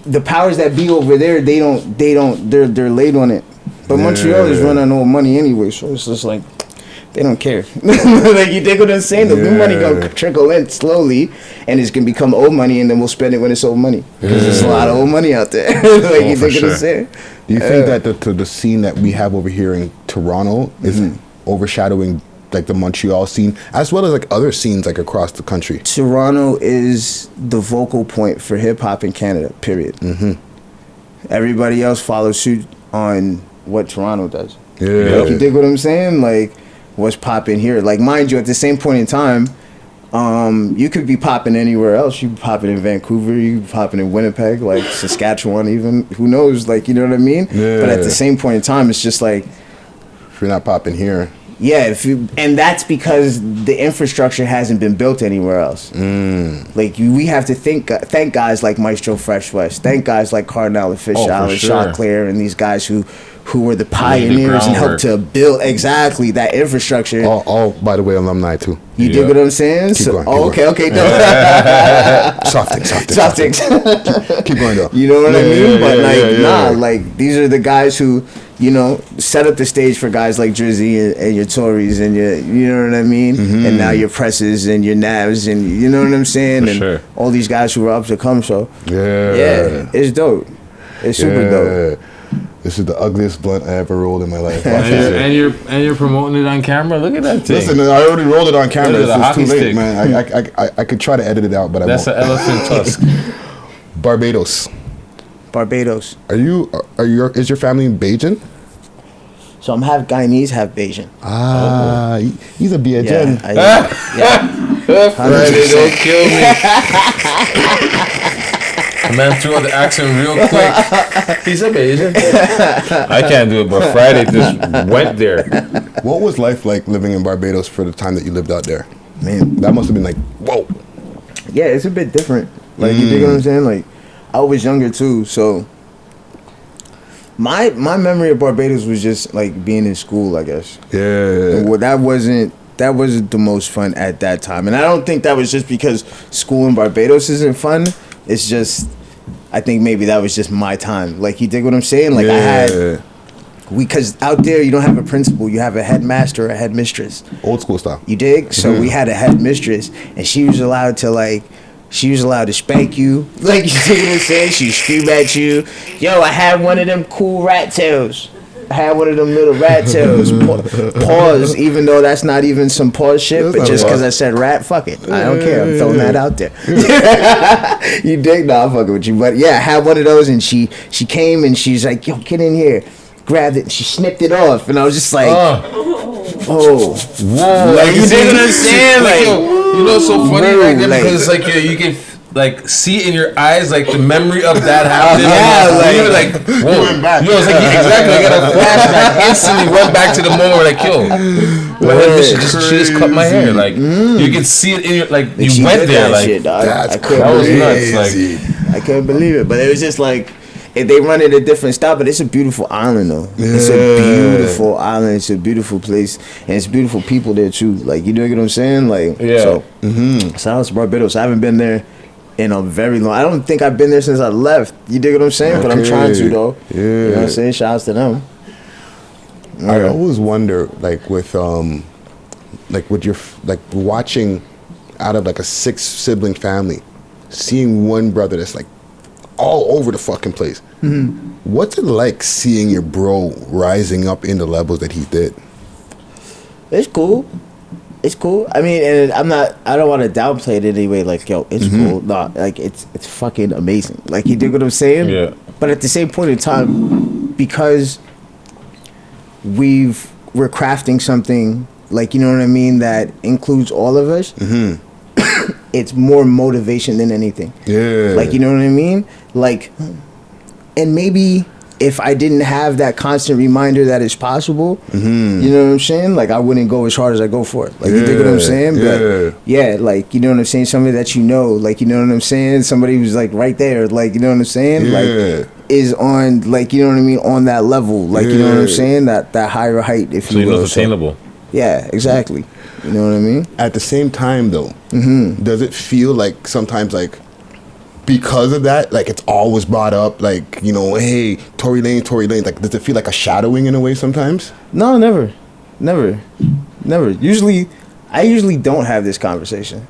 the powers that be over there, they're late on it. But Montreal is running on old money anyway, so it's just like, they don't care. Like, you dig what I'm saying? The new money gonna trickle in slowly, and it's gonna become old money, and then we'll spend it when it's old money, because there's a lot of old money out there. Like, you dig what I'm saying? Do you think that the scene that we have over here in Toronto is overshadowing like the Montreal scene, as well as like other scenes like across the country? Toronto is the vocal point for hip hop in Canada, period. Everybody else follows suit on what Toronto does. Like, you dig what I'm saying? Like, what's popping here? Like, mind you, at the same point in time, you could be popping anywhere else. You could be popping in Vancouver, you could be popping in Winnipeg, like Saskatchewan even, who knows, like, you know what I mean? But at the same point in time, it's just like, if you're not popping here. Yeah, and that's because the infrastructure hasn't been built anywhere else. Like, we have to thank guys like Maestro Fresh West, thank guys like Cardinal Official and Shaw Claire, and these guys who were the pioneers and helped to build exactly that infrastructure. All by the way, alumni too. You dig what I'm saying? Keep going. Okay. No. Soft things. Keep going though. You know what I mean? But like these are the guys who, you know, set up the stage for guys like Drizzy and your Torys and your, you know what I mean? And now your Presses and your Navs, and you know what I'm saying? And all these guys who are up to come. So yeah, it's dope. It's super dope. This is the ugliest blunt I ever rolled in my life. and you're promoting it on camera. Look at that thing. Listen, I already rolled it on camera. It's too late, stick. Man. I could try to edit it out, but I won't. That's an elephant tusk. Barbados. Is your family Bajan? So I'm half Guyanese, half Bajan. He's a Bajan. Friday, don't kill me. The man threw out the accent real quick. He's a Bajan. I can't do it, but Friday just went there. What was life like living in Barbados for the time that you lived out there? Man, that must have been like, whoa. Yeah, it's a bit different. Like, you dig what I'm saying? Like, I was younger too, so my memory of Barbados was just like being in school, I guess. Yeah. Well, that wasn't the most fun at that time, and I don't think that was just because school in Barbados isn't fun. It's just I think maybe that was just my time. Like, you dig what I'm saying? Like, because out there you don't have a principal, you have a headmaster or a headmistress. Old school style. You dig? So we had a headmistress, and she was allowed to spank you. Like, you dig what I'm saying? She'd scream at you. Yo, I had one of them cool rat tails. I had one of them little rat tails. Pause, even though that's not even some pause shit, but just because I said rat, fuck it. I don't care. I'm throwing that out there. You dig? Nah, I'm fucking with you. But yeah, I had one of those, and she came and she's like, yo, get in here. Grabbed it, and she snipped it off, and I was just like, whoa. Like, you dig what I'm saying? Like, you know, it's so funny right there, because like you can like see in your eyes like the memory of that happening. You're like, whoa. You know, it's like, exactly. I got a flashback. Instantly went back to the moment where like, yo, my head, she just cut my hair. Like, you can see it in your, like, you went there. Like, shit, that was nuts. Like, I couldn't believe it, but it was just like, they run it a different style, but it's a beautiful island though. It's a beautiful island. It's a beautiful place, and it's beautiful people there too. Like, you know what I'm saying? Like, so shout out to Barbados. I haven't been there in a very long. I don't think I've been there since I left. You dig what I'm saying? But I'm trying to though. Yeah. You know what I'm saying? Shout outs to them. I always wonder, like with your like watching out of like a 6-sibling family, seeing one brother that's like all over the fucking place. What's it like seeing your bro rising up in the levels that he did? It's cool. It's cool. I mean, and I don't want to downplay it in any way. Like, yo, it's cool. Nah, like, it's fucking amazing. Like, you dig what I'm saying? Yeah. But at the same point in time, because we're crafting something, like, you know what I mean, that includes all of us, it's more motivation than anything. Yeah. Like, you know what I mean? Like, and maybe if I didn't have that constant reminder that it's possible, you know what I'm saying? Like, I wouldn't go as hard as I go for it. Like, you dig what I'm saying? But yeah, like, you know what I'm saying? Somebody that you know, like, you know what I'm saying? Somebody who's like right there, like, you know what I'm saying? Like, is on, like, you know what I mean? On that level, like, you know what I'm saying? That higher height, if you will. So you know it's attainable. Yeah, exactly. You know what I mean? At the same time, though, does it feel like sometimes, like, because of that, like, it's always brought up, like, you know, hey, Tory Lanez, like, does it feel like a shadowing in a way sometimes? No, never. I usually don't have this conversation.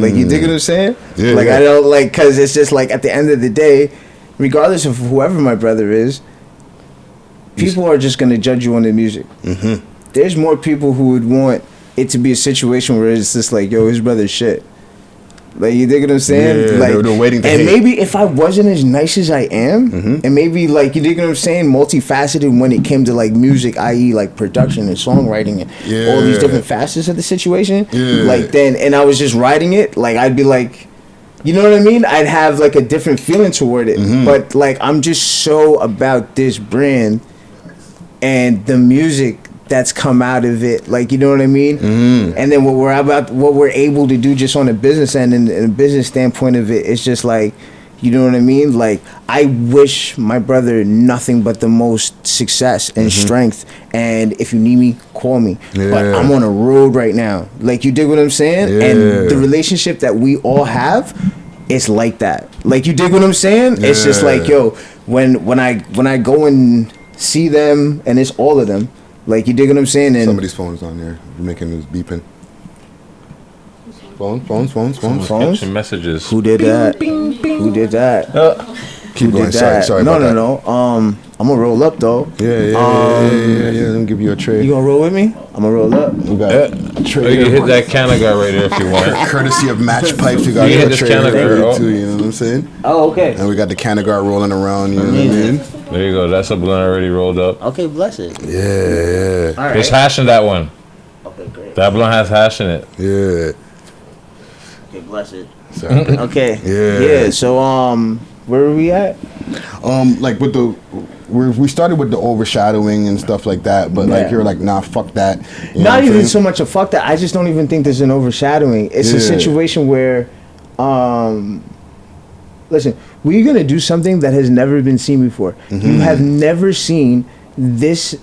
Like, you dig what I'm saying? Yeah, like, I don't, like, because it's just, like, at the end of the day, regardless of whoever my brother is, people are just going to judge you on the music. There's more people who would want it to be a situation where it's just like, yo, his brother's shit. Like, you dig what I'm saying? Yeah, like, they're waiting to and hate. maybe if I wasn't as nice as I am, and maybe, like, you dig what I'm saying, multifaceted when it came to, like, music, i.e. like production and songwriting and all these different facets of the situation, like, then, and I was just writing it, like, I'd be like, you know what I mean? I'd have, like, a different feeling toward it. But, like, I'm just so about this brand and the music that's come out of it, like, you know what I mean? And then what we're able to do just on a business end and a business standpoint of it, it's just like, you know what I mean? Like, I wish my brother nothing but the most success and strength, and if you need me, call me. But I'm on a road right now. Like, you dig what I'm saying? And the relationship that we all have, it's like that. Like, you dig what I'm saying? It's just like, yo, when I go and see them, and it's all of them, like, you dig what I'm saying? And somebody's phone's on there. You're making this beeping. Phones. Catching messages. Who did that? Who did that? Keep going. Sorry No, about that. I'm gonna roll up though. Yeah. Let me give you a trade. You gonna roll with me? I'm gonna roll up. We got a trade. You can hit that can of guy right there if you want. Courtesy of Match Pipes, we got You a hit this trade can of guy. too. You know what I'm saying? Oh, okay. And we got the can of guard rolling around. You know what I mean? There you go. That's a blunt already rolled up. Okay, bless it. Yeah. All right. There's hash in that one. Okay, great. That blunt has hash in it. Yeah. Okay, bless it. Sorry. Okay. Yeah. So where are we at? Like with we started with the overshadowing and stuff like that, but like you're like, nah, fuck that. You know Not what I'm even saying? so much a fuck that. I just don't even think there's an overshadowing. It's a situation where, listen, we're gonna do something that has never been seen before. You have never seen this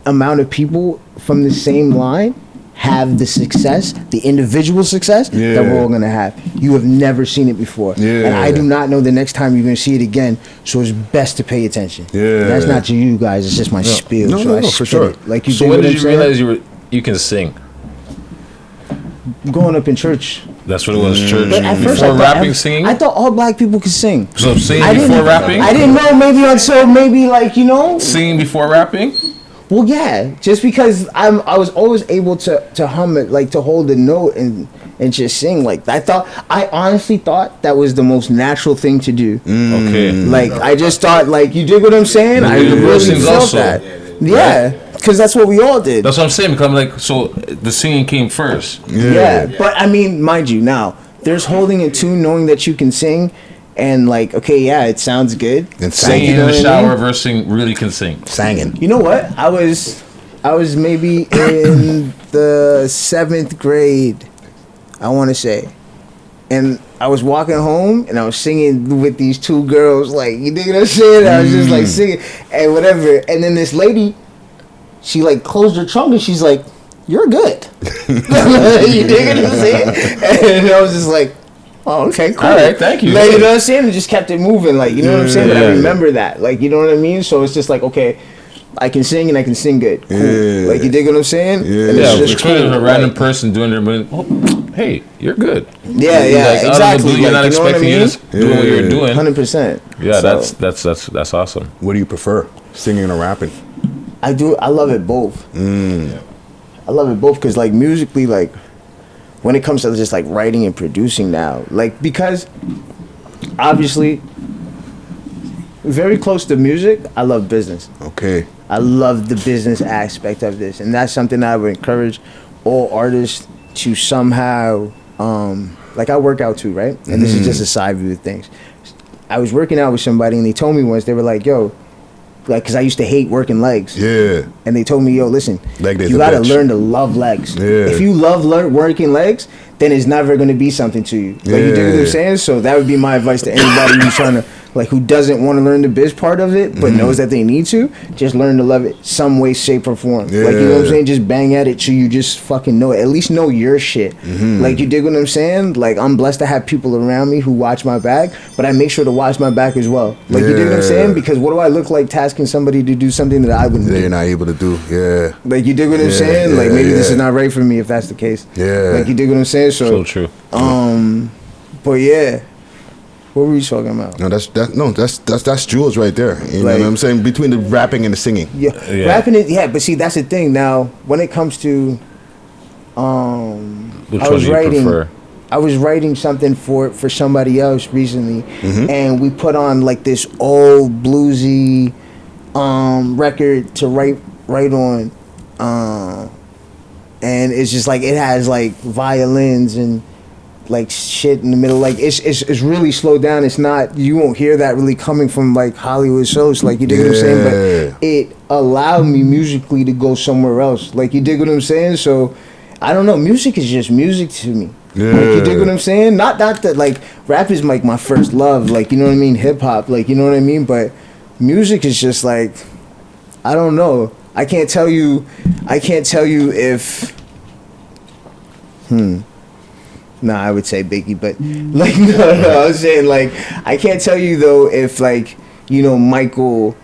amount of people from the same line have the success, the individual success that we're all gonna have. You have never seen it before, and I do not know the next time you're gonna see it again. So it's best to pay attention. That's not to you guys. It's just my spiel. No, for sure. Like you. So when did you realize you can sing? Growing up in church. That's what it was, church. But at first, before rapping, singing. I thought all black people could sing. So singing before rapping. I didn't know maybe until maybe like singing before rapping. Well, yeah, just because I was always able to hum it, like to hold the note and just sing like that. I honestly thought that was the most natural thing to do. Okay. Like I just thought, like, you dig what I'm saying? I really felt that. Yeah, because that's what we all did. That's what I'm saying. Because I'm like, so the singing came first. Yeah, but I mean, mind you, now there's holding a tune, knowing that you can sing, and like, okay, yeah, it sounds good. And singing in the shower versus really can sing. Singing. You know what? I was maybe in the 7th grade, I want to say, and I was walking home and I was singing with these 2 girls, like, you dig what I'm saying? I was just like singing and whatever, and then this lady, she like closed her trunk and she's like, "You're good." You dig what I'm saying? And I was just like, "Oh, okay, cool. All right, thank you." Like, you know what I'm saying? And just kept it moving, like, you know what I'm saying? But I remember that, like, you know what I mean? So it's just like, okay, I can sing and I can sing good. Cool. Like, you dig what I'm saying? Yeah. And Yeah, it's just cool. A random person doing their, hey, you're good. Yeah, Like, exactly. You're not expecting you just doing what you're doing. 100%. Yeah, So, that's awesome. What do you prefer, singing or rapping? I love it both. I love it both because, like, musically, like, when it comes to just like writing and producing now, like, because obviously very close to music, I love business. Okay. I love the business aspect of this, and that's something I would encourage all artists to somehow, like, I work out too, right? And this is just a side view of things. I was working out with somebody and they told me once, they were like, "Yo," like, because I used to hate working legs. Yeah. And they told me, "Yo, listen, Leg day's you a got to bitch. learn to love legs. Yeah. If you love working legs, then it's never going to be something to you." Like, you dig what I'm saying? So that would be my advice to anybody who's trying to, like, who doesn't want to learn the biz part of it, but knows that they need to, just learn to love it some way, shape, or form. Yeah. Like, you know what I'm saying? Just bang at it till you just fucking know it. At least know your shit. Like, you dig what I'm saying? Like, I'm blessed to have people around me who watch my back, but I make sure to watch my back as well. Like, you dig what I'm saying? Because what do I look like tasking somebody to do something that I wouldn't do? You're not able to do. Yeah. Like, you dig what I'm saying? Like, maybe this is not right for me if that's the case. Yeah. Like, you dig what I'm saying? So true. But yeah. What were you talking about? No, that's Jules right there. You know Like- what I'm saying? Between the rapping and the singing. Yeah, Yeah. rapping it. Yeah, but see, that's the thing. Now, when it comes to, Which I one was do you writing. prefer? I was writing something for somebody else recently, and we put on like this old bluesy record to write on, and it's just like it has like violins and like shit in the middle. Like it's really slowed down. It's not, you won't hear that really coming from like HollyWoodSOS. Like, you dig what I'm saying? But it allowed me musically to go somewhere else. Like, you dig what I'm saying? So I don't know. Music is just music to me. Yeah. Like, you dig what I'm saying? Not that like rap is like my first love. Like, you know what I mean? Hip hop. Like, you know what I mean? But music is just like, I don't know. I can't tell you if. Nah, I would say Biggie, but like no, I was saying, like, I can't tell you though if, like, you know, Michael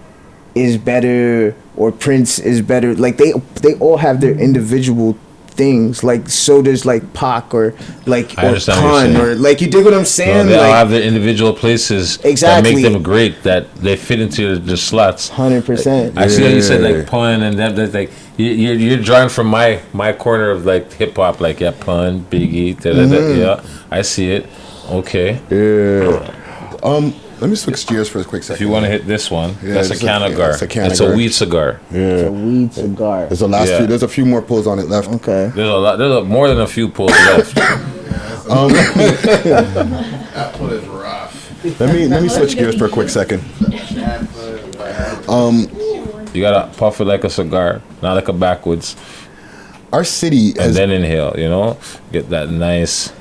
is better or Prince is better. Like, they all have their individual things. Like, so does like Pac or like I or understand what you're Pun saying. or like, you dig what I'm saying? They all Like, have their individual places Exactly. that make them great, that they fit into the slots. 100%. I see how you said like Pun and that's like you're drawing from my corner of like hip hop, like Pun, Biggie, yeah. I see it. Okay. Yeah. Let me switch gears for a quick second. If you want to hit this one, that's a Canagar. It's It's a weed cigar. It's a Yeah. weed cigar. There's a few more pulls on it left. Okay. There's more than a few pulls left. That one is rough. Let me switch gears for a quick second. You gotta puff it like a cigar, not like a backwoods, Our city and has then inhale. You know, get that nice.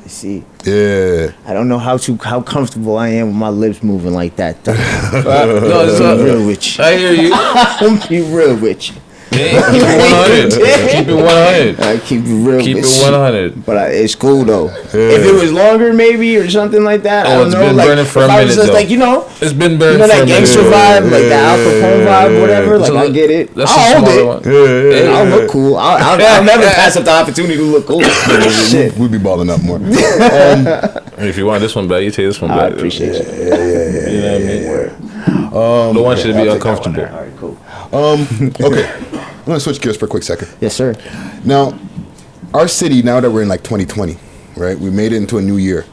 I see. yeah. I don't know how comfortable I am with my lips moving like that, though. No, I'm real with you. I hear you. I'm be real with you. Keep it 100. Keep it 100. I keep it real. Keep it 100. But it's cool though. If it was longer, maybe or something like that, I don't it's know. been Like, burning for a if I was minute, just though. like, you know, It's been burning for a that minute. gangster vibe, like the Al Capone vibe, whatever. Like, I get it. That's a I'll smaller hold one. it. I'll look cool. I'll never pass up the opportunity to look cool. Shit. We'll be balling up more. If you want this one back, you take this one I back. appreciate you. You know what I mean? Don't want you to be uncomfortable. All right, cool. Okay, I'm gonna switch gears for a quick second. Yes, sir. Now, our city, now that we're in like 2020, right? We made it into a new year.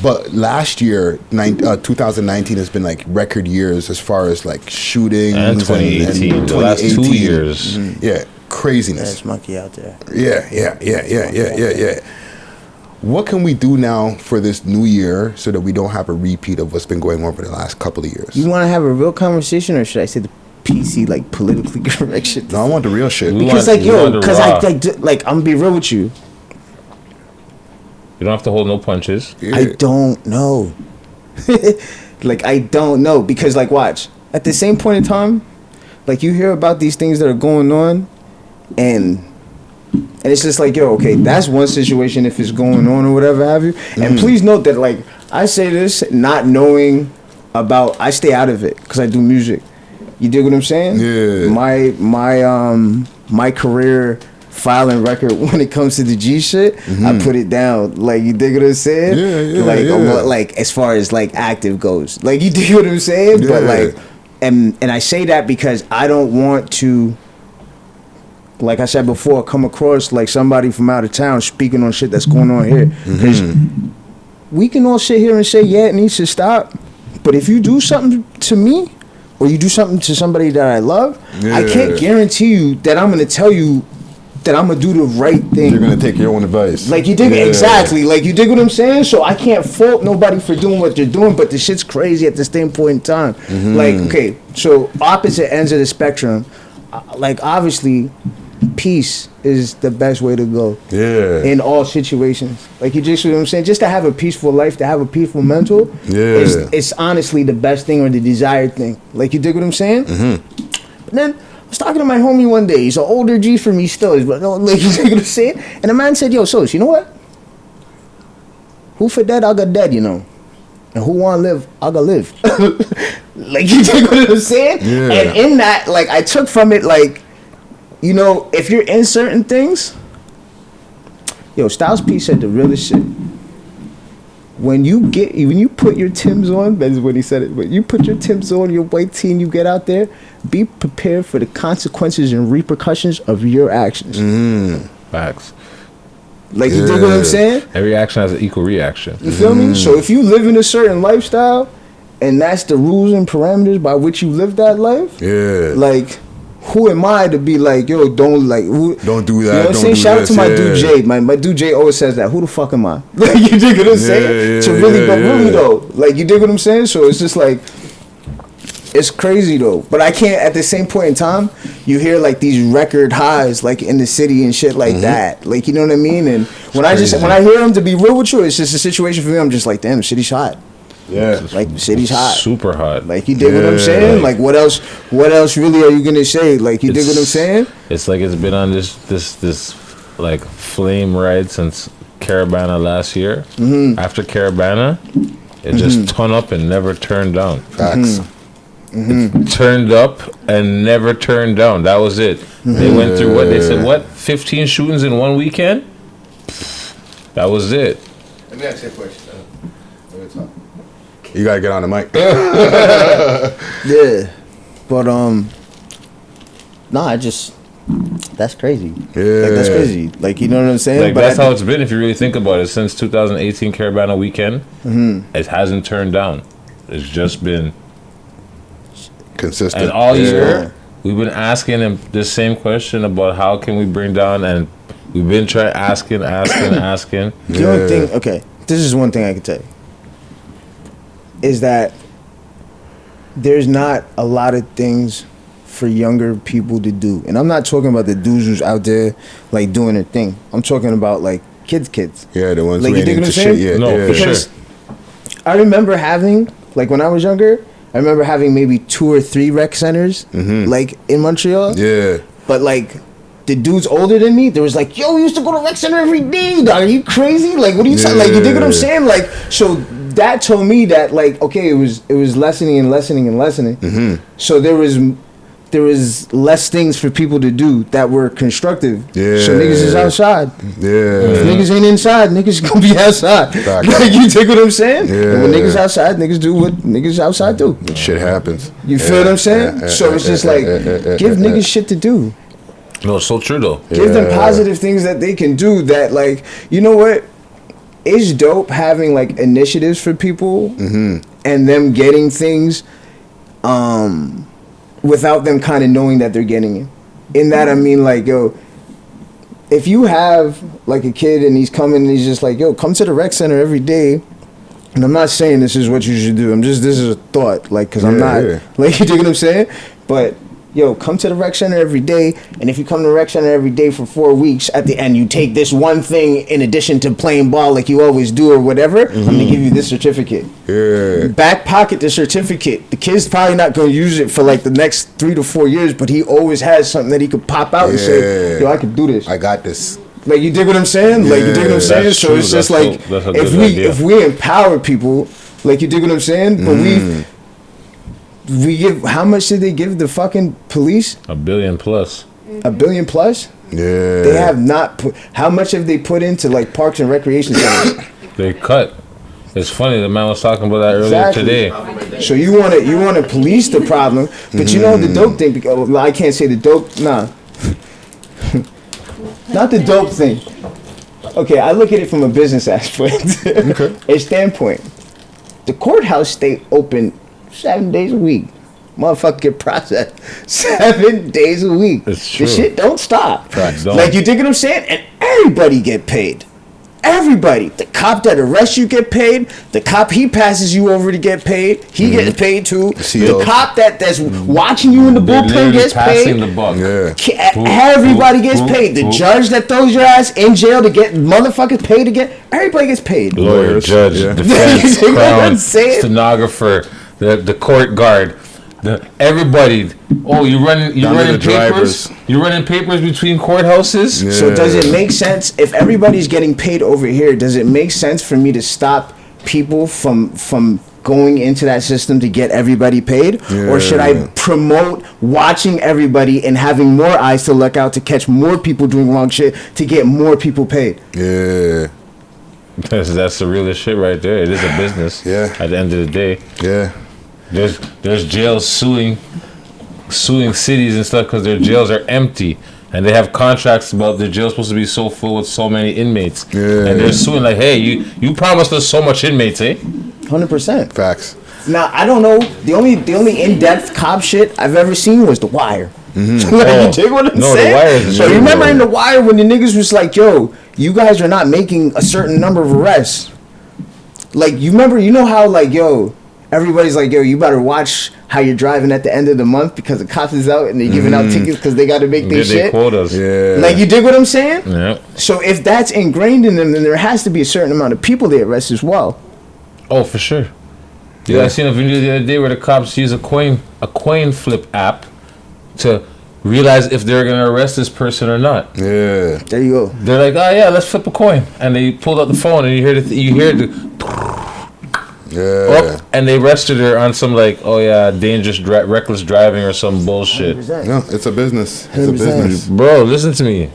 But last year, 2019 has been like record years as far as like shootings. And 2018. The last 2 years. Yeah, craziness. There's monkey out there. Yeah. What can we do now for this new year so that we don't have a repeat of what's been going on for the last couple of years? You want to have a real conversation, or should I say the PC, like, politically correct shit? No, I want the real shit. Because, like, yo, because I'm gonna be real with you. You don't have to hold no punches. Yeah. I don't know. Like, I don't know. Because, like, watch. At the same point in time, like, you hear about these things that are going on, and it's just like, yo, okay, that's one situation if it's going on or whatever have you. And please note that, like, I say this not knowing about, I stay out of it because I do music. You dig what I'm saying? Yeah. My career filing record when it comes to the G shit, I put it down. Like, you dig what I'm saying? Yeah. Like, as far as like active goes, like, you dig what I'm saying? Yeah. But like, and I say that because I don't want to, like I said before, come across like somebody from out of town speaking on shit that's going on here. Because we can all sit here and say, yeah, it needs to stop. But if you do something to me, or you do something to somebody that I love, I can't guarantee you that I'm gonna tell you that I'm gonna do the right thing. You're gonna take your own advice. Like, you dig exactly. Like, you dig what I'm saying? So I can't fault nobody for doing what they're doing, but the shit's crazy at the same point in time. Like, okay, so opposite ends of the spectrum, like, obviously, peace is the best way to go. Yeah. In all situations. Like, you just see what I'm saying? Just to have a peaceful life, to have a peaceful mental, it's honestly the best thing or the desired thing. Like, you dig what I'm saying? But then I was talking to my homie one day. He's an older G for me still. But like, you dig what I'm saying? And the man said, yo, Sos, you know what? Who for dead, I got dead, you know. And who want to live, I got live. Like, you dig what I'm saying? Yeah. And in that, like, I took from it, like, you know, if you're in certain things, yo, Styles P said the realest shit. When you put your Timbs on, that is what he said it. When you put your Timbs on, your white tee, and you get out there, be prepared for the consequences and repercussions of your actions. Facts. Like, you dig what I'm saying? Every action has an equal reaction. You feel me? So if you live in a certain lifestyle, and that's the rules and parameters by which you live that life, like, who am I to be like, yo, don't like, don't do that. You know what I'm saying? Shout out to my dude Jay. My dude Jay always says that. Who the fuck am I? Like, you dig what I'm saying? So really, but really though, like, you dig what I'm saying? So it's just like, it's crazy though. But I can't, at the same point in time, you hear like these record highs like in the city and shit like that. Like, you know what I mean? And when I hear them, to be real with you, it's just a situation for me. I'm just like, damn, the city's hot. Yeah. Like, the city's hot. Super hot. Like, you dig what I'm saying? Like, what else really are you gonna say? Like, you dig what I'm saying? It's like it's been on this like flame ride since Caravana last year. After Caravana, it just turned up and never turned down. Facts. It turned up and never turned down. That was it. They went through what they said. What 15 shootings in one weekend? That was it. Let me ask you a question. You gotta get on the mic. Yeah, but that's crazy. Yeah, like, that's crazy. Like, you know what I'm saying? Like, but that's how it's been if you really think about it. Since 2018 Caravana weekend, it hasn't turned down. It's just been consistent. And all year, we've been asking him the same question about how can we bring down, and we've been trying asking. The only thing, okay, this is one thing I can tell you, is that there's not a lot of things for younger people to do. And I'm not talking about the dudes who's out there like doing their thing. I'm talking about like kids. Yeah, the ones like, who you ain't dig what into I'm shit saying? yet. No, yeah. for sure. Because I remember having, like, when I was younger, I remember having maybe 2 or 3 rec centers, like, in Montreal. Yeah. But like the dudes older than me, there was like, yo, we used to go to rec center every day. Dog. Are you crazy? Like, what are you saying? Like, you dig what I'm saying? Like, so that told me that like, okay, it was lessening and lessening and lessening. Mm-hmm. So there was less things for people to do that were constructive. Yeah. So niggas is outside. Yeah. If niggas ain't inside, niggas gonna be outside. Like, you take what I'm saying? Yeah. And when niggas outside, niggas do what niggas outside do. Shit happens. You feel what I'm saying? So it's just like, give niggas shit to do. No, it's so true though. Give them positive things that they can do that, like, you know what? It's dope having like initiatives for people and them getting things without them kind of knowing that they're getting it. In that, I mean, like, yo, if you have like a kid and he's coming and he's just like, yo, come to the rec center every day. And I'm not saying this is what you should do. This is a thought, like, because I'm not, like, you dig what I'm saying? But, yo, come to the rec center every day. And if you come to the rec center every day for 4 weeks, at the end, you take this one thing in addition to playing ball like you always do or whatever, I'm going to give you this certificate. Yeah. Back pocket the certificate. The kid's probably not going to use it for, like, the next 3 to 4 years, but he always has something that he could pop out and say, yo, I can do this. I got this. Like, you dig what I'm saying? Like, you dig what I'm saying? So true. It's just like, if we empower people, like, you dig what I'm saying? But we give, how much did they give the fucking police? $1 billion plus. $1 billion plus? Yeah. They have not put, how much have they put into, like, parks and recreation centers? They cut. It's funny, the man was talking about that earlier today. So you want to police the problem, but you know the dope thing, because, I can't say the dope, nah. Not the dope thing. Okay, I look at it from a business aspect. A standpoint. The courthouse stay open 7 days a week. Motherfucker get processed 7 days a week. It's true. The shit don't stop. Facts. Like, you dig what I'm saying? And everybody get paid. Everybody. The cop that arrests you get paid. The cop he passes you over to get paid. He gets paid too. The cop that's watching you in the bullpen gets paid. The buck. Yeah. Everybody gets paid. The judge that throws your ass in jail to get motherfuckers paid again. Everybody gets paid. Lawyer, judge, defense, crown, stenographer, the court guard. Everybody. Oh, you're running papers. You're running papers between courthouses. Yeah. So does it make sense if everybody's getting paid over here? Does it make sense for me to stop people from going into that system to get everybody paid, or should I promote watching everybody and having more eyes to look out to catch more people doing wrong shit to get more people paid? Yeah. That's the realest shit right there. It is a business. Yeah. At the end of the day. Yeah. There's jails suing cities and stuff because their jails are empty and they have contracts about their jail's supposed to be so full with so many inmates. Yeah. And they're suing like, hey, you promised us so much inmates, eh? 100%. Facts. Now I don't know. The only in-depth cop shit I've ever seen was The Wire. Mm-hmm. Like, you dig what I'm saying? The Wire is so you remember in The Wire when the niggas was like, yo, you guys are not making a certain number of arrests. Like, you remember, you know how, like, yo, everybody's like, yo, you better watch how you're driving at the end of the month because the cops is out and they're giving out tickets because they got to make their shit. Quotas. Yeah. Like, you dig what I'm saying? Yeah. So if that's ingrained in them, then there has to be a certain amount of people they arrest as well. Oh, for sure. Yeah, I seen a video the other day where the cops use a coin flip app to realize if they're gonna arrest this person or not. Yeah. There you go. They're like, oh yeah, let's flip a coin, and they pulled out the phone, and you hear the and they arrested her on some like, oh yeah, dangerous, reckless driving or some bullshit. 100%. No, it's a business. It's 100%. a business, bro. Listen to me.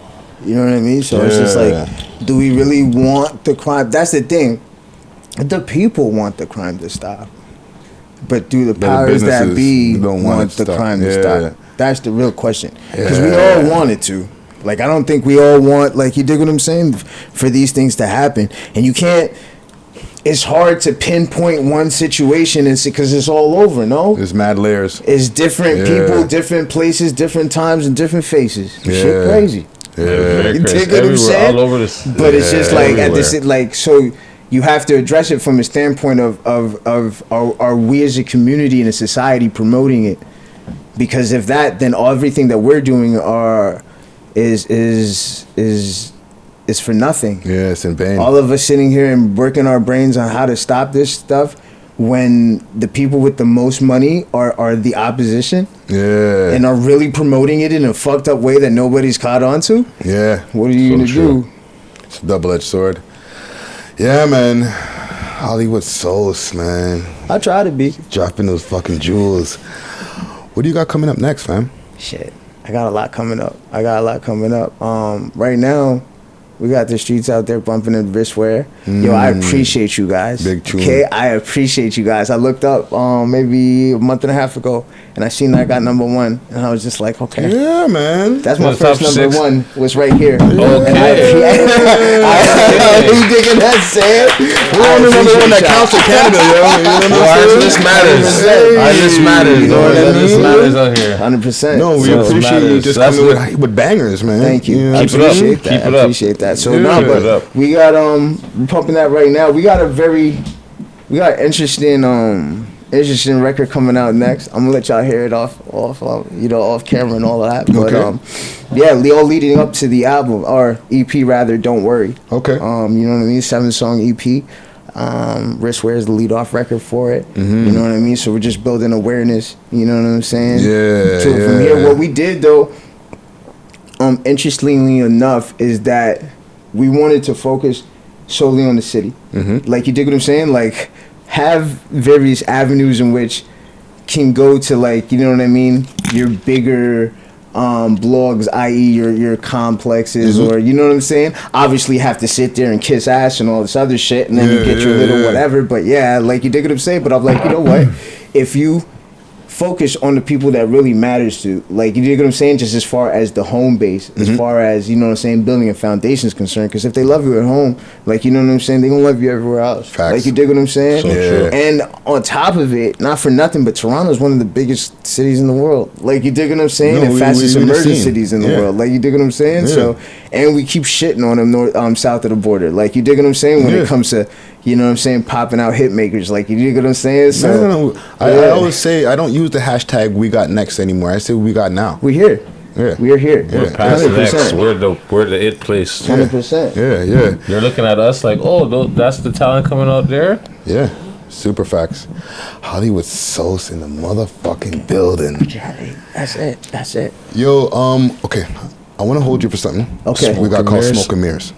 You know what I mean? So it's just like, do we really want the crime? That's the thing. The people want the crime to stop, but do the powers that be want the crime to stop? That's the real question. Because we all want it to. Like, I don't think we all want, like, you dig what I'm saying, for these things to happen. And you can't, it's hard to pinpoint one situation because it's all over, no? There's mad layers. It's different people, different places, different times, and different faces. Shit crazy. Yeah. You dig what I'm saying? All over this. But it's just like, at this, like, so you have to address it from a standpoint of are we as a community and a society promoting it? Because if that, then everything that we're doing is for nothing. Yeah, it's in vain. All of us sitting here and working our brains on how to stop this stuff, when the people with the most money are the opposition. Yeah. And are really promoting it in a fucked up way that nobody's caught on to. Yeah. What are you gonna do? It's a double-edged sword. Yeah, man. HollyWoodSOS, man. I try to be. Dropping those fucking jewels. What do you got coming up next, fam? Shit. I got a lot coming up. Right now, we got the streets out there bumping in wristwear. Yo, I appreciate you guys. Big tune. Okay, I appreciate you guys. I looked up maybe a month and a half ago, and I seen that I got number 1, and I was just like, okay. Yeah, man. That's my The first top number 6? 1 was right here. Okay. You digging that, Sam? We're on the number 1 that counts in Canada, yo. You know what Our I'm list saying? matters. Our list matters. You know what I Our list mean? matters out here. 100%. No, we So appreciate you matters. just That's coming with bangers, man. Thank you. know I what I'm Keep it up. saying? appreciate that. Keep it I up. appreciate that. So Yeah. no, Keep it up. but we got we're pumping that right now. We got interesting record coming out next. I'm gonna let y'all hear it off camera and all of that. But Okay. all leading up to the album or EP rather. Don't worry. Okay. You know what I mean? 7-song EP. Wristwear is the lead off record for it. You know what I mean? So we're just building awareness. You know what I'm saying? Yeah, So from here, yeah. what we did though, interestingly enough, is that we wanted to focus solely on the city. Like, you dig what I'm saying? Like, have various avenues in which can go to, like, you know what I mean, your bigger blogs, i.e. your complexes, or you know what I'm saying. Obviously, you have to sit there and kiss ass and all this other shit, and then you get your little whatever. But yeah, like, you dig what I'm saying. But I'm like, you know what? If you focus on the people that really matters to, like, you dig what I'm saying, just as far as the home base, as far as, you know what I'm saying, building a foundation is concerned, because if they love you at home, like, you know what I'm saying, they gonna love you everywhere else. Facts. Like, you dig what I'm saying? So true. And on top of it, not for nothing, but Toronto is one of the biggest cities in the world. Like, you dig what I'm saying? No, and fastest we emerging seen. cities in the Yeah. world. Like, you dig what I'm saying? Yeah. So, and we keep shitting on them south of the border. Like, you dig what I'm saying? When Yeah. it comes to, you know what I'm saying, popping out hit makers. Like, you dig what I'm saying? So, No. I always say I don't use the hashtag we got next anymore. I say we got now. we here. Yeah. We are here. We're past the next. 100%. We're the it place. 100%. Yeah. You're looking at us like, oh, that's the talent coming out there. Yeah. Super facts. HollyWoodSOS in the motherfucking building. That's it. Yo, okay. I want to hold you for something. Okay. We got Smoke called and mirrors. Smoke and Mirrors.